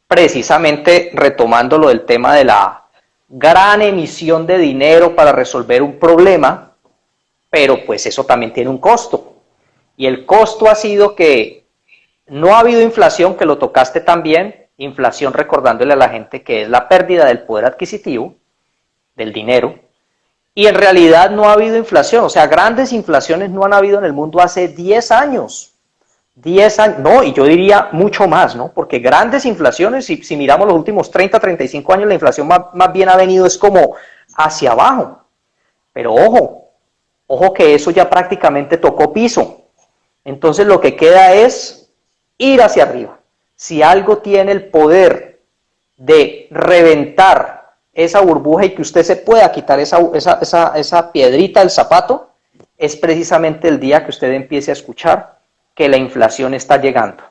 precisamente retomando lo del tema de la gran emisión de dinero para resolver un problema, pero pues eso también tiene un costo. Y el costo ha sido que no ha habido inflación, que lo tocaste también, inflación recordándole a la gente que es la pérdida del poder adquisitivo, del dinero, y en realidad no ha habido inflación, o sea, grandes inflaciones no han habido en el mundo hace 10 años. 10 años, no, y yo diría mucho más, ¿no? Porque grandes inflaciones, si miramos los últimos 30, 35 años, la inflación más bien ha venido es como hacia abajo. Pero ojo que eso ya prácticamente tocó piso. Entonces lo que queda es ir hacia arriba. Si algo tiene el poder de reventar esa burbuja y que usted se pueda quitar esa piedrita del zapato, es precisamente el día que usted empiece a escuchar que la inflación está llegando.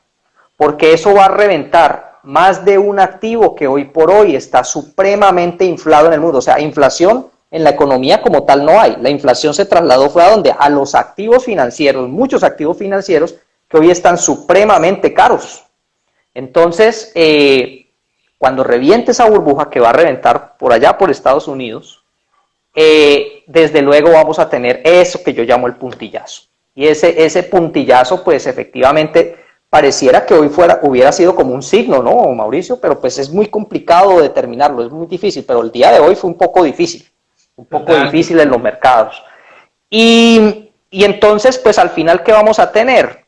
Porque eso va a reventar más de un activo que hoy por hoy está supremamente inflado en el mundo. O sea, inflación en la economía como tal no hay. La inflación se trasladó fue a donde? A los activos financieros, muchos activos financieros que hoy están supremamente caros. Entonces, cuando reviente esa burbuja que va a reventar por allá por Estados Unidos, desde luego vamos a tener eso que yo llamo el puntillazo. Y ese puntillazo, pues efectivamente pareciera que hoy hubiera sido como un signo, ¿no, Mauricio? Pero pues es muy complicado determinarlo, es muy difícil, pero el día de hoy fue un poco difícil en los mercados. Y entonces, pues al final, ¿qué vamos a tener?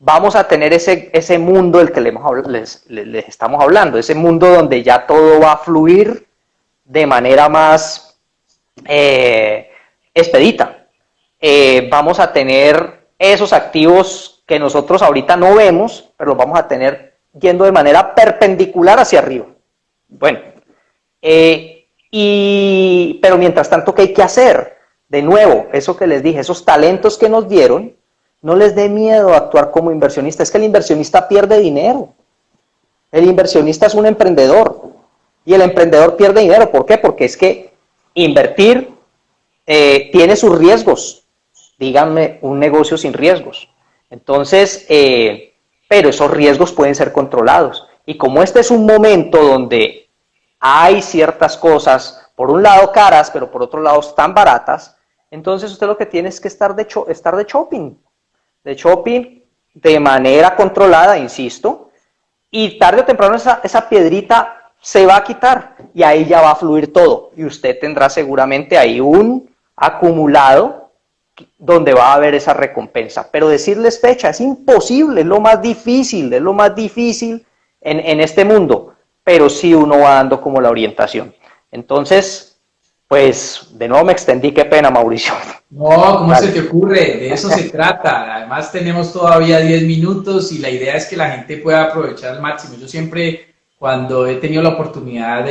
Vamos a tener ese mundo del que les estamos hablando, ese mundo donde ya todo va a fluir de manera más expedita. Vamos a tener esos activos que nosotros ahorita no vemos, pero los vamos a tener yendo de manera perpendicular hacia arriba. Bueno, pero mientras tanto, ¿qué hay que hacer? De nuevo, eso que les dije, esos talentos que nos dieron, no les dé miedo a actuar como inversionista. Es que el inversionista pierde dinero. El inversionista es un emprendedor y el emprendedor pierde dinero. ¿Por qué? Porque es que invertir tiene sus riesgos. Díganme un negocio sin riesgos. Entonces, pero esos riesgos pueden ser controlados. Y como este es un momento donde hay ciertas cosas, por un lado caras, pero por otro lado están baratas, entonces usted lo que tiene es que estar de shopping de manera controlada, insisto, y tarde o temprano esa piedrita se va a quitar y ahí ya va a fluir todo. Y usted tendrá seguramente ahí un acumulado donde va a haber esa recompensa. Pero decirles fecha es imposible, es lo más difícil en este mundo, pero sí uno va dando como la orientación. Entonces, pues, de nuevo me extendí, qué pena, Mauricio. No, ¿cómo se te ocurre? De eso se trata. Además, tenemos todavía 10 minutos y la idea es que la gente pueda aprovechar al máximo. Yo siempre, cuando he tenido la oportunidad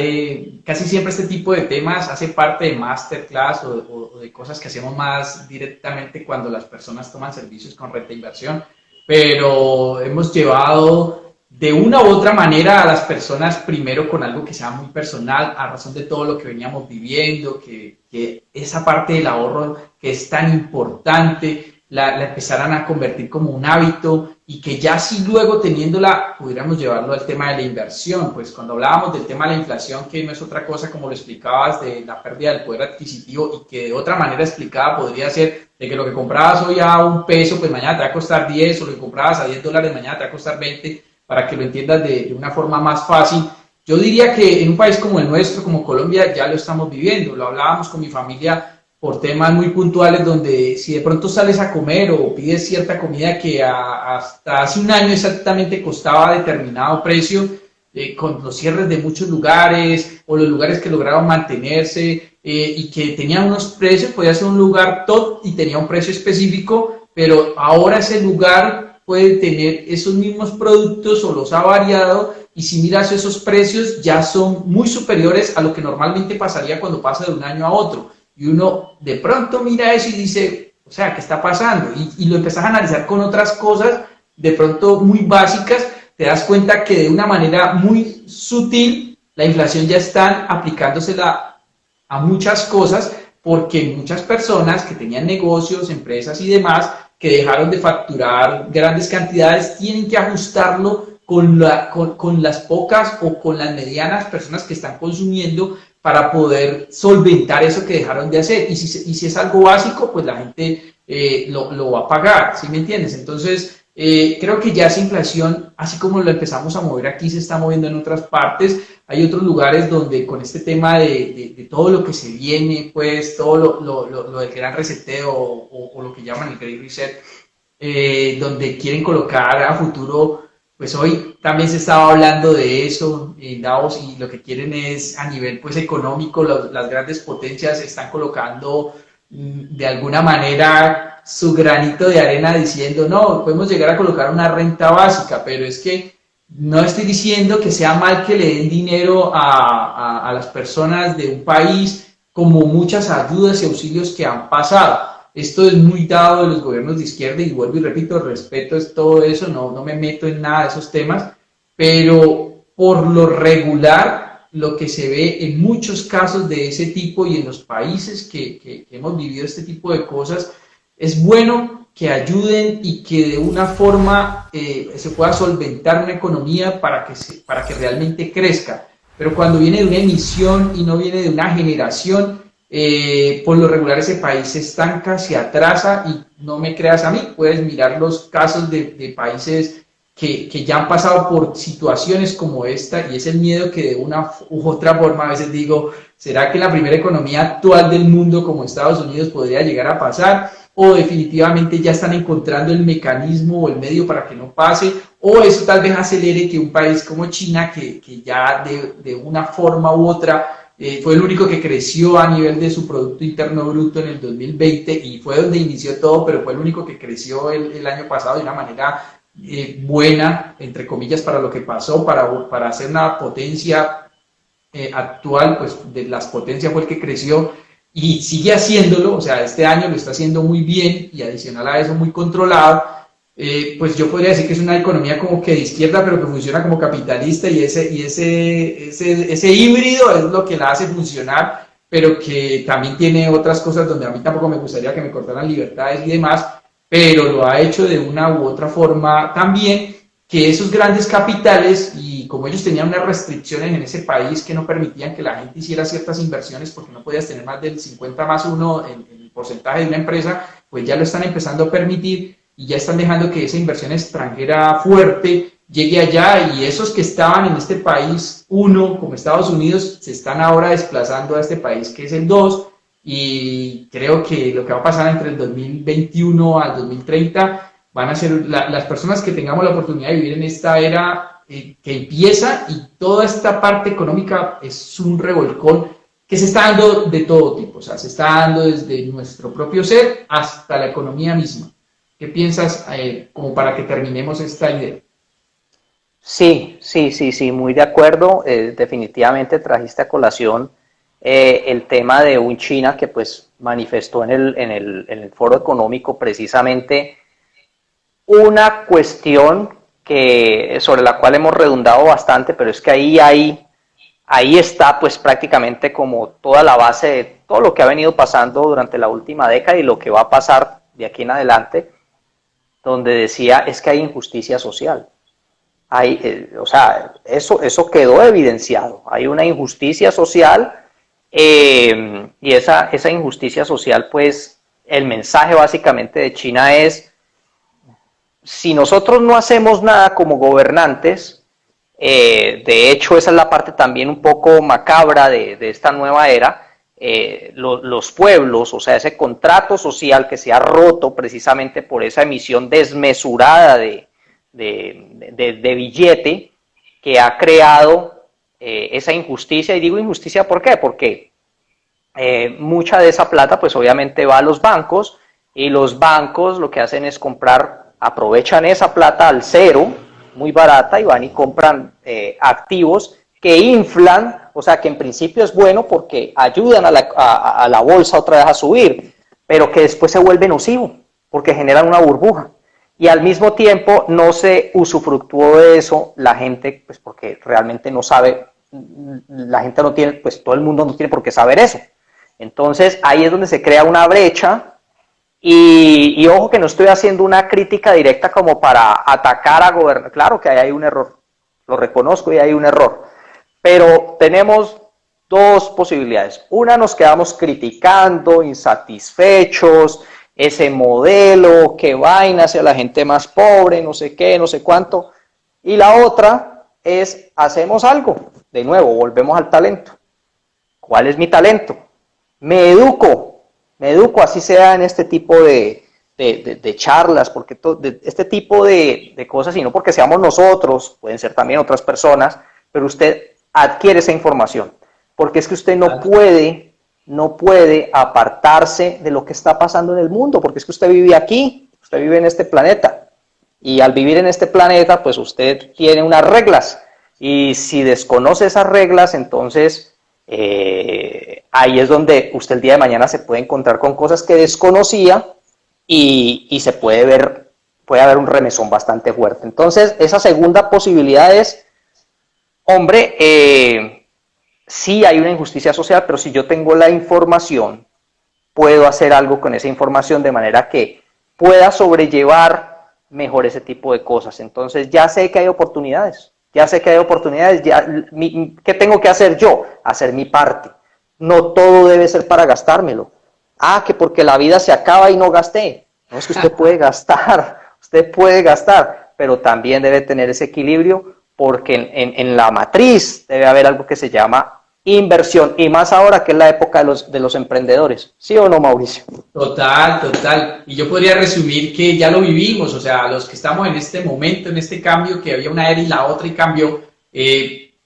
casi siempre este tipo de temas hace parte de masterclass o de cosas que hacemos más directamente cuando las personas toman servicios con Renta Inversión, pero hemos llevado de una u otra manera a las personas primero con algo que sea muy personal, a razón de todo lo que veníamos viviendo, que esa parte del ahorro que es tan importante, la empezaran a convertir como un hábito y que ya si luego teniéndola pudiéramos llevarlo al tema de la inversión. Pues cuando hablábamos del tema de la inflación, que no es otra cosa como lo explicabas, de la pérdida del poder adquisitivo y que de otra manera explicada podría ser de que lo que comprabas hoy a $1, pues mañana te va a costar 10, o lo que comprabas a $10, mañana te va a costar 20, para que lo entiendas de una forma más fácil. Yo diría que en un país como el nuestro, como Colombia, ya lo estamos viviendo. Lo hablábamos con mi familia por temas muy puntuales donde si de pronto sales a comer o pides cierta comida que hasta hace un año exactamente costaba determinado precio, con los cierres de muchos lugares o los lugares que lograron mantenerse y que tenían unos precios, podía ser un lugar top y tenía un precio específico, pero ahora ese lugar puede tener esos mismos productos o los ha variado, y si miras esos precios ya son muy superiores a lo que normalmente pasaría cuando pasa de un año a otro. Y uno de pronto mira eso y dice, o sea, ¿qué está pasando? Y lo empezás a analizar con otras cosas, de pronto muy básicas, te das cuenta que de una manera muy sutil la inflación ya está aplicándosela a muchas cosas, porque muchas personas que tenían negocios, empresas y demás, que dejaron de facturar grandes cantidades, tienen que ajustarlo con las pocas o con las medianas personas que están consumiendo para poder solventar eso que dejaron de hacer. Y si es algo básico, pues la gente lo va a pagar, ¿sí me entiendes? Entonces, creo que ya esa inflación, así como lo empezamos a mover aquí, se está moviendo en otras partes. Hay otros lugares donde con este tema de todo lo que se viene, pues todo lo del gran reseteo o lo que llaman el Great Reset, donde quieren colocar a futuro, pues hoy también se estaba hablando de eso en Davos, y lo que quieren es a nivel pues económico, las grandes potencias están colocando de alguna manera su granito de arena diciendo, no, podemos llegar a colocar una renta básica, pero es que no estoy diciendo que sea mal que le den dinero a las personas de un país, como muchas ayudas y auxilios que han pasado. Esto es muy dado de los gobiernos de izquierda, y vuelvo y repito, respeto es todo eso, no me meto en nada de esos temas, pero por lo regular, lo que se ve en muchos casos de ese tipo y en los países que hemos vivido este tipo de cosas, es bueno que ayuden y que de una forma se pueda solventar una economía para que realmente crezca. Pero cuando viene de una emisión y no viene de una generación, por lo regular ese país se estanca, se atrasa, y no me creas a mí, puedes mirar los casos de países que ya han pasado por situaciones como esta, y es el miedo que de una u otra forma a veces digo, ¿será que la primera economía actual del mundo como Estados Unidos podría llegar a pasar? ¿O definitivamente ya están encontrando el mecanismo o el medio para que no pase? ¿O eso tal vez acelere que un país como China, que ya de una forma u otra fue el único que creció a nivel de su Producto Interno Bruto en el 2020, y fue donde inició todo, pero fue el único que creció el año pasado de una manera buena, entre comillas, para lo que pasó, para ser una potencia actual, pues de las potencias fue el que creció y sigue haciéndolo, o sea, este año lo está haciendo muy bien y adicional a eso muy controlado. Pues yo podría decir que es una economía como que de izquierda, pero que funciona como capitalista, y ese híbrido es lo que la hace funcionar, pero que también tiene otras cosas donde a mí tampoco me gustaría que me cortaran libertades y demás, pero lo ha hecho de una u otra forma también, que esos grandes capitales, y como ellos tenían unas restricciones en ese país que no permitían que la gente hiciera ciertas inversiones porque no podías tener más del 50+1 en el porcentaje de una empresa, pues ya lo están empezando a permitir, y ya están dejando que esa inversión extranjera fuerte llegue allá, y esos que estaban en este país 1, como Estados Unidos, se están ahora desplazando a este país que es el 2, y creo que lo que va a pasar entre el 2021 al 2030 van a ser las personas que tengamos la oportunidad de vivir en esta era que empieza, y toda esta parte económica es un revolcón que se está dando de todo tipo, o sea, se está dando desde nuestro propio ser hasta la economía misma. ¿Qué piensas como para que terminemos esta idea? Sí, muy de acuerdo. Definitivamente trajiste a colación el tema de un China que pues manifestó en el foro económico precisamente una cuestión sobre la cual hemos redundado bastante, pero es que ahí está pues prácticamente como toda la base de todo lo que ha venido pasando durante la última década y lo que va a pasar de aquí en adelante, donde decía es que hay injusticia social. O sea, eso quedó evidenciado. Hay una injusticia social y esa injusticia social, pues, el mensaje básicamente de China es, si nosotros no hacemos nada como gobernantes, de hecho esa es la parte también un poco macabra de esta nueva era, los pueblos, o sea, ese contrato social que se ha roto precisamente por esa emisión desmesurada de billete, que ha creado esa injusticia. Y digo injusticia, ¿por qué? Porque mucha de esa plata pues obviamente va a los bancos, y los bancos lo que hacen es comprar, aprovechan esa plata al cero, muy barata, y van y compran activos que inflan, o sea que en principio es bueno porque ayudan a la bolsa otra vez a subir, pero que después se vuelve nocivo porque generan una burbuja. Y al mismo tiempo no se usufructuó de eso la gente, pues porque realmente no sabe, la gente no tiene, pues todo el mundo no tiene por qué saber eso. Entonces ahí es donde se crea una brecha. Y ojo que no estoy haciendo una crítica directa como para atacar a gobernar. Claro que ahí hay un error, lo reconozco, y hay un error. Pero tenemos dos posibilidades. Una, nos quedamos criticando, insatisfechos, ese modelo, qué vaina hacia la gente más pobre, no sé qué, no sé cuánto. Y la otra es, hacemos algo. De nuevo, volvemos al talento. ¿Cuál es mi talento? Me educo, así sea en este tipo de charlas, porque este tipo de cosas, y no porque seamos nosotros, pueden ser también otras personas, pero usted adquiere esa información, porque es que usted no puede apartarse de lo que está pasando en el mundo, porque es que usted vive aquí, usted vive en este planeta, y al vivir en este planeta, pues usted tiene unas reglas, y si desconoce esas reglas, entonces ahí es donde usted el día de mañana se puede encontrar con cosas que desconocía, y se puede haber un remesón bastante fuerte. Entonces, esa segunda posibilidad es, hombre, sí hay una injusticia social, pero si yo tengo la información, puedo hacer algo con esa información de manera que pueda sobrellevar mejor ese tipo de cosas. Entonces ya sé que hay oportunidades, ¿qué tengo que hacer yo? Hacer mi parte. No todo debe ser para gastármelo. Que porque la vida se acaba y no gasté. No, es que usted puede gastar, pero también debe tener ese equilibrio, porque en la matriz debe haber algo que se llama inversión, y más ahora que es la época de los emprendedores. ¿Sí o no, Mauricio? Total. Y yo podría resumir que ya lo vivimos, o sea, los que estamos en este momento, en este cambio, que había una era y la otra y cambió,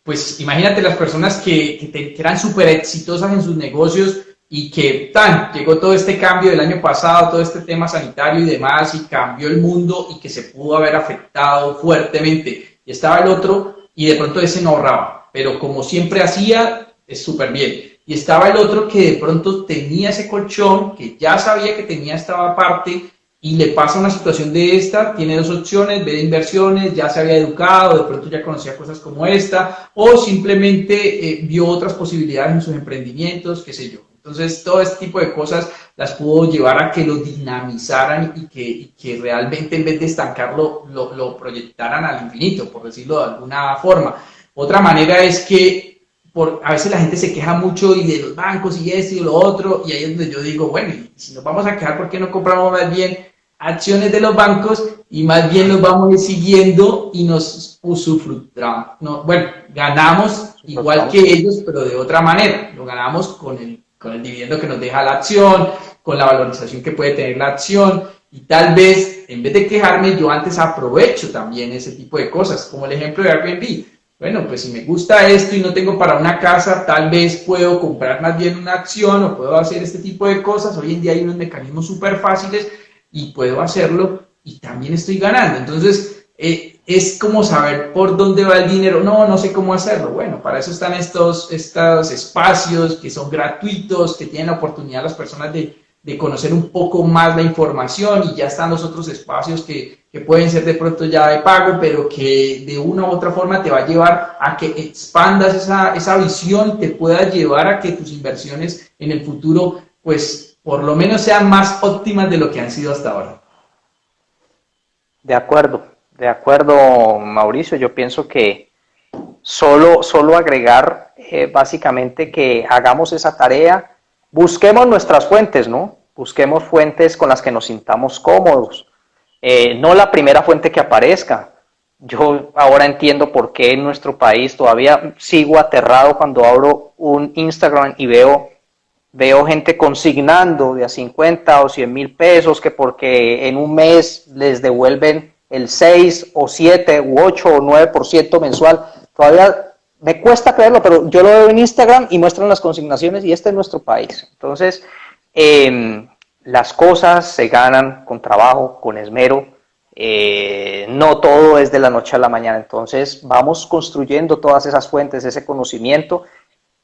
pues imagínate las personas que eran súper exitosas en sus negocios, y que llegó todo este cambio del año pasado, todo este tema sanitario y demás, y cambió el mundo, y que se pudo haber afectado fuertemente. Y estaba el otro, y de pronto ese no ahorraba, pero como siempre hacía, es súper bien. Y estaba el otro que de pronto tenía ese colchón, que ya sabía que tenía esta parte, y le pasa una situación de esta, tiene dos opciones, ve de inversiones, ya se había educado, de pronto ya conocía cosas como esta, o simplemente vio otras posibilidades en sus emprendimientos, qué sé yo. Entonces, todo este tipo de cosas las pudo llevar a que lo dinamizaran, y que realmente, en vez de estancarlo, lo proyectaran al infinito, por decirlo de alguna forma. Otra manera es que a veces la gente se queja mucho y de los bancos y esto y lo otro, y ahí es donde yo digo, bueno, y si nos vamos a quejar, ¿por qué no compramos más bien acciones de los bancos, y más bien los vamos a ir siguiendo y nos usufructamos? No, bueno, ganamos igual que ellos, pero de otra manera. Lo ganamos con el dividendo que nos deja la acción, con la valorización que puede tener la acción, y tal vez, en vez de quejarme, yo antes aprovecho también ese tipo de cosas, como el ejemplo de Airbnb. Bueno, pues si me gusta esto y no tengo para una casa, tal vez puedo comprar más bien una acción, o puedo hacer este tipo de cosas. Hoy en día hay unos mecanismos súper fáciles y puedo hacerlo, y también estoy ganando. Entonces, es como saber por dónde va el dinero. No sé cómo hacerlo. Bueno, para eso están estos espacios que son gratuitos, que tienen la oportunidad las personas de conocer un poco más la información, y ya están los otros espacios que pueden ser de pronto ya de pago, pero que de una u otra forma te va a llevar a que expandas esa visión, te pueda llevar a que tus inversiones en el futuro, pues por lo menos sean más óptimas de lo que han sido hasta ahora. De acuerdo, Mauricio. Yo pienso que solo agregar básicamente que hagamos esa tarea. Busquemos nuestras fuentes, ¿no? Busquemos fuentes con las que nos sintamos cómodos. No la primera fuente que aparezca. Yo ahora entiendo por qué en nuestro país todavía sigo aterrado cuando abro un Instagram y veo veo gente consignando de a 50 o 100 mil pesos, que porque en un mes les devuelven el 6 o 7 u 8 o 9% mensual. Todavía me cuesta creerlo, pero yo lo veo en Instagram y muestran las consignaciones y este es nuestro país. Entonces, las cosas se ganan con trabajo, con esmero. No todo es de la noche a la mañana. Entonces, vamos construyendo todas esas fuentes, ese conocimiento,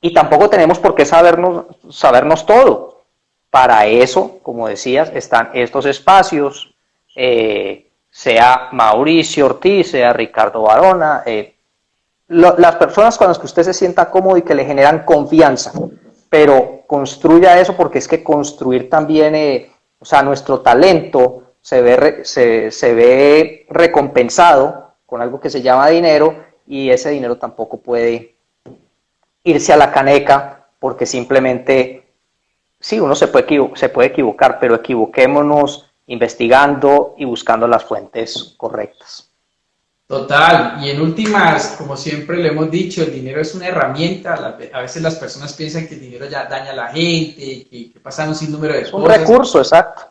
y tampoco tenemos por qué sabernos todo. Para eso, como decías, están estos espacios, sea Mauricio Ortiz, sea Ricardo Barona, las personas con las que usted se sienta cómodo y que le generan confianza, pero construya eso, porque es que construir también, o sea, nuestro talento se ve recompensado con algo que se llama dinero, y ese dinero tampoco puede irse a la caneca, porque simplemente, sí, uno se puede equivocar, pero equivoquémonos investigando y buscando las fuentes correctas. Total, y en últimas, como siempre le hemos dicho, el dinero es una herramienta. A veces las personas piensan que el dinero ya daña a la gente, que pasan un sinnúmero de cosas. Un recurso, exacto.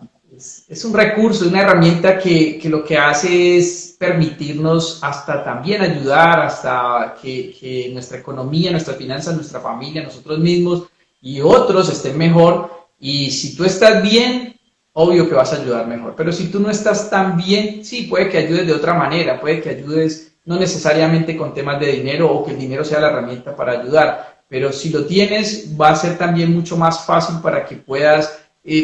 Es un recurso, una herramienta que lo que hace es permitirnos hasta también ayudar, hasta que nuestra economía, nuestras finanzas, nuestra familia, nosotros mismos y otros estén mejor. Y si tú estás bien, obvio que vas a ayudar mejor. Pero si tú no estás tan bien, sí, puede que ayudes de otra manera, puede que ayudes no necesariamente con temas de dinero o que el dinero sea la herramienta para ayudar. Pero si lo tienes, va a ser también mucho más fácil para que puedas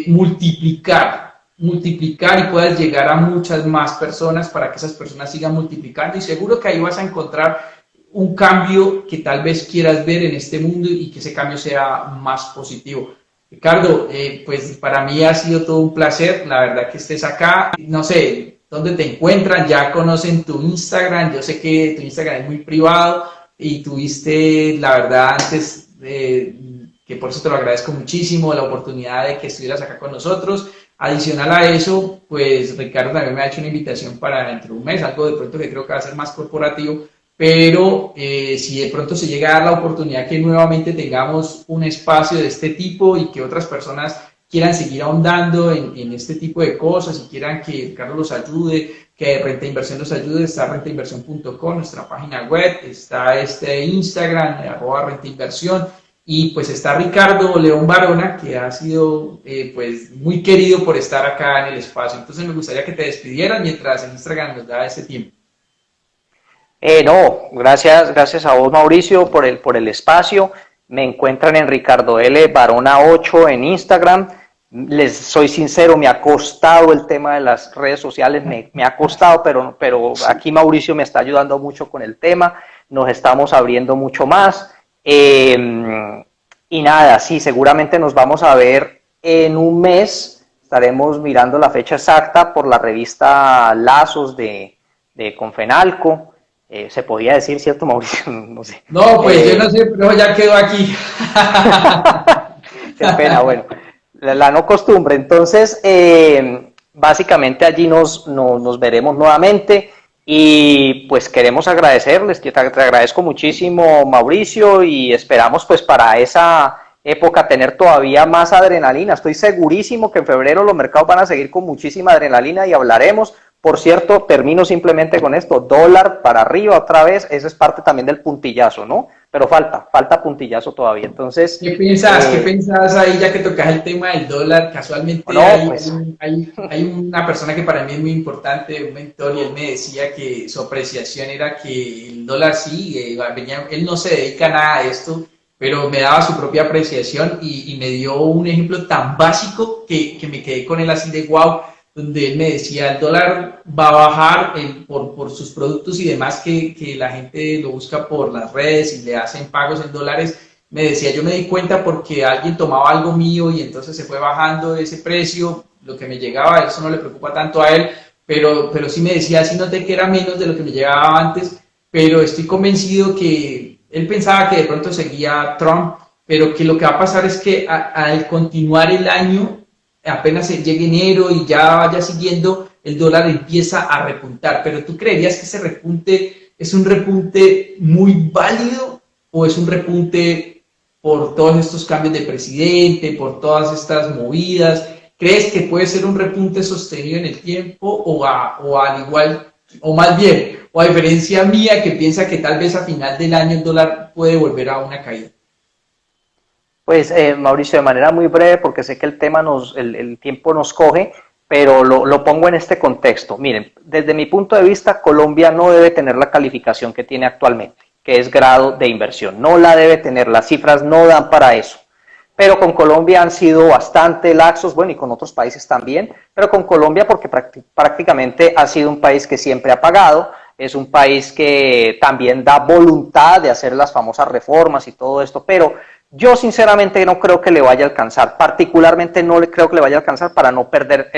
multiplicar y puedas llegar a muchas más personas para que esas personas sigan multiplicando, y seguro que ahí vas a encontrar un cambio que tal vez quieras ver en este mundo y que ese cambio sea más positivo. Ricardo, pues para mí ha sido todo un placer, la verdad, que estés acá. No sé, ¿dónde te encuentran? Ya conocen tu Instagram, yo sé que tu Instagram es muy privado y tuviste, la verdad, antes, que por eso te lo agradezco muchísimo, la oportunidad de que estuvieras acá con nosotros. Adicional a eso, pues Ricardo también me ha hecho una invitación para dentro de un mes, algo de pronto que creo que va a ser más corporativo, pero si de pronto se llega a dar la oportunidad que nuevamente tengamos un espacio de este tipo y que otras personas quieran seguir ahondando en este tipo de cosas y quieran que Ricardo los ayude, que Renta Inversión los ayude, está rentainversión.com, nuestra página web, está Instagram, @rentainversión. Y pues está Ricardo León Barona, que ha sido pues muy querido por estar acá en el espacio. Entonces me gustaría que te despidieras mientras el Instagram nos da ese tiempo. No, gracias a vos, Mauricio, por el espacio. Me encuentran en Ricardo L. Barona 8 en Instagram. Les soy sincero, me ha costado el tema de las redes sociales, me ha costado, pero aquí Mauricio me está ayudando mucho con el tema. Nos estamos abriendo mucho más. Y nada, sí, seguramente nos vamos a ver en un mes. Estaremos mirando la fecha exacta por la revista Lazos de Confenalco. Se podía decir, ¿cierto, Mauricio? No sé. No, pues yo no sé, pero ya quedó aquí. Qué pena, bueno, la no costumbre. Entonces, básicamente allí nos veremos nuevamente. Y pues queremos agradecerles, te agradezco muchísimo, Mauricio, y esperamos pues para esa época tener todavía más adrenalina. Estoy segurísimo que en febrero los mercados van a seguir con muchísima adrenalina y hablaremos. Por cierto, termino simplemente con esto, dólar para arriba otra vez, esa es parte también del puntillazo, ¿no? Pero falta puntillazo todavía. Entonces, ¿Qué piensas ahí, ya que tocas el tema del dólar? Casualmente no, pues, hay una persona que para mí es muy importante, un mentor, y él me decía que su apreciación era que el dólar sí, él no se dedica a nada a esto, pero me daba su propia apreciación y me dio un ejemplo tan básico que me quedé con él así de wow, donde él me decía, el dólar va a bajar por sus productos y demás, que la gente lo busca por las redes y le hacen pagos en dólares. Me decía, yo me di cuenta porque alguien tomaba algo mío y entonces se fue bajando ese precio, lo que me llegaba, eso no le preocupa tanto a él, pero sí me decía, sí noté que era menos de lo que me llegaba antes, pero estoy convencido que él pensaba que de pronto seguía Trump, pero que lo que va a pasar es que al continuar el año, apenas llegue enero y ya vaya siguiendo, el dólar empieza a repuntar. Pero ¿tú creerías que ese repunte es un repunte muy válido o es un repunte por todos estos cambios de presidente, por todas estas movidas? ¿Crees que puede ser un repunte sostenido en el tiempo o al igual, o más bien, o a diferencia mía que piensa que tal vez a final del año el dólar puede volver a una caída? Pues Mauricio, de manera muy breve, porque sé que el tema el tiempo nos coge, pero lo pongo en este contexto. Miren, desde mi punto de vista, Colombia no debe tener la calificación que tiene actualmente, que es grado de inversión. No la debe tener, las cifras no dan para eso. Pero con Colombia han sido bastante laxos, bueno, y con otros países también, pero con Colombia porque prácticamente ha sido un país que siempre ha pagado, es un país que también da voluntad de hacer las famosas reformas y todo esto, pero yo sinceramente no creo que le vaya a alcanzar, particularmente no le creo que le vaya a alcanzar para no perder,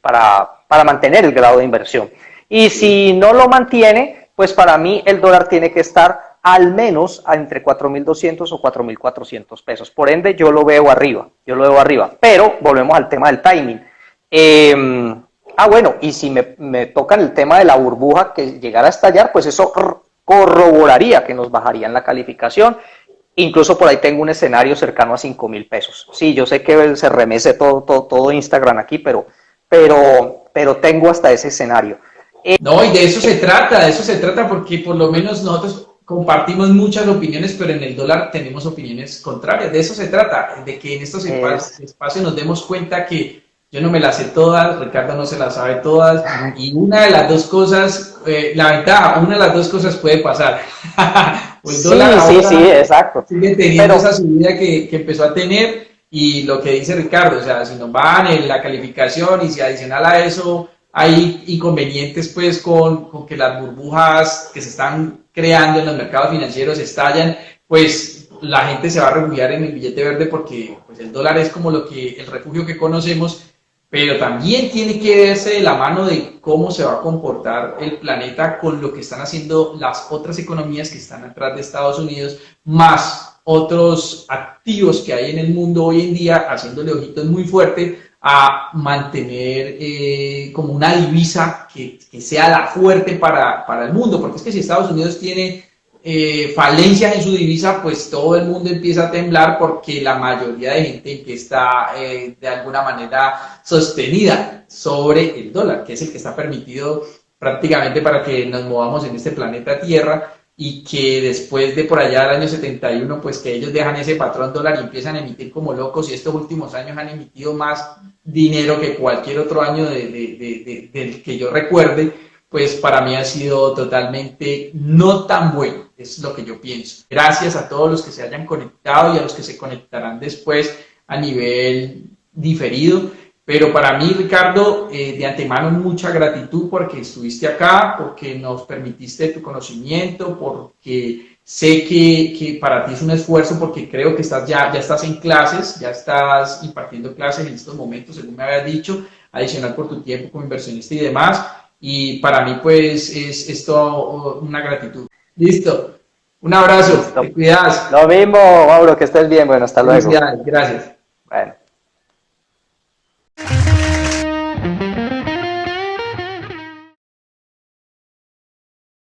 para mantener el grado de inversión. Y si no lo mantiene, pues para mí el dólar tiene que estar al menos entre 4.200 o 4.400 pesos. Por ende, yo lo veo arriba, pero volvemos al tema del timing. Bueno, y si me tocan el tema de la burbuja que llegara a estallar, pues eso corroboraría que nos bajarían la calificación. Incluso por ahí tengo un escenario cercano a 5.000 pesos. Sí, yo sé que se remece todo Instagram aquí, pero tengo hasta ese escenario. No, y de eso se trata, porque por lo menos nosotros compartimos muchas opiniones, pero en el dólar tenemos opiniones contrarias. De eso se trata, de que en estos espacios nos demos cuenta que yo no me las sé todas, Ricardo no se las sabe todas, y una de las dos cosas, la ventaja, una de las dos cosas puede pasar. O el dólar sí, exacto. Sigue teniendo esa subida que empezó a tener, y lo que dice Ricardo, o sea, si nos van en la calificación y si adicional a eso hay inconvenientes pues con que las burbujas que se están creando en los mercados financieros estallan, pues la gente se va a refugiar en el billete verde porque pues, el dólar es como el refugio que conocemos, pero también tiene que verse de la mano de cómo se va a comportar el planeta con lo que están haciendo las otras economías que están atrás de Estados Unidos, más otros activos que hay en el mundo hoy en día, haciéndole ojitos muy fuerte a mantener como una divisa que sea la fuerte para el mundo, porque es que si Estados Unidos tiene falencias en su divisa, pues todo el mundo empieza a temblar porque la mayoría de gente que está de alguna manera sostenida sobre el dólar, que es el que está permitido prácticamente para que nos movamos en este planeta Tierra, y que después de por allá del año 71, pues que ellos dejan ese patrón dólar y empiezan a emitir como locos, y estos últimos años han emitido más dinero que cualquier otro año del que yo recuerde, pues para mí ha sido totalmente no tan bueno, es lo que yo pienso. Gracias a todos los que se hayan conectado y a los que se conectarán después a nivel diferido. Pero para mí, Ricardo, de antemano mucha gratitud porque estuviste acá, porque nos permitiste tu conocimiento, porque sé que para ti es un esfuerzo, porque creo que ya estás en clases, ya estás impartiendo clases en estos momentos, según me habías dicho, adicional por tu tiempo como inversionista y demás. Y para mí, pues, es todo una gratitud. Listo. Un abrazo. Te cuidas. Lo mismo, Mauro, que estés bien. Bueno, hasta luego. Gracias. Bueno.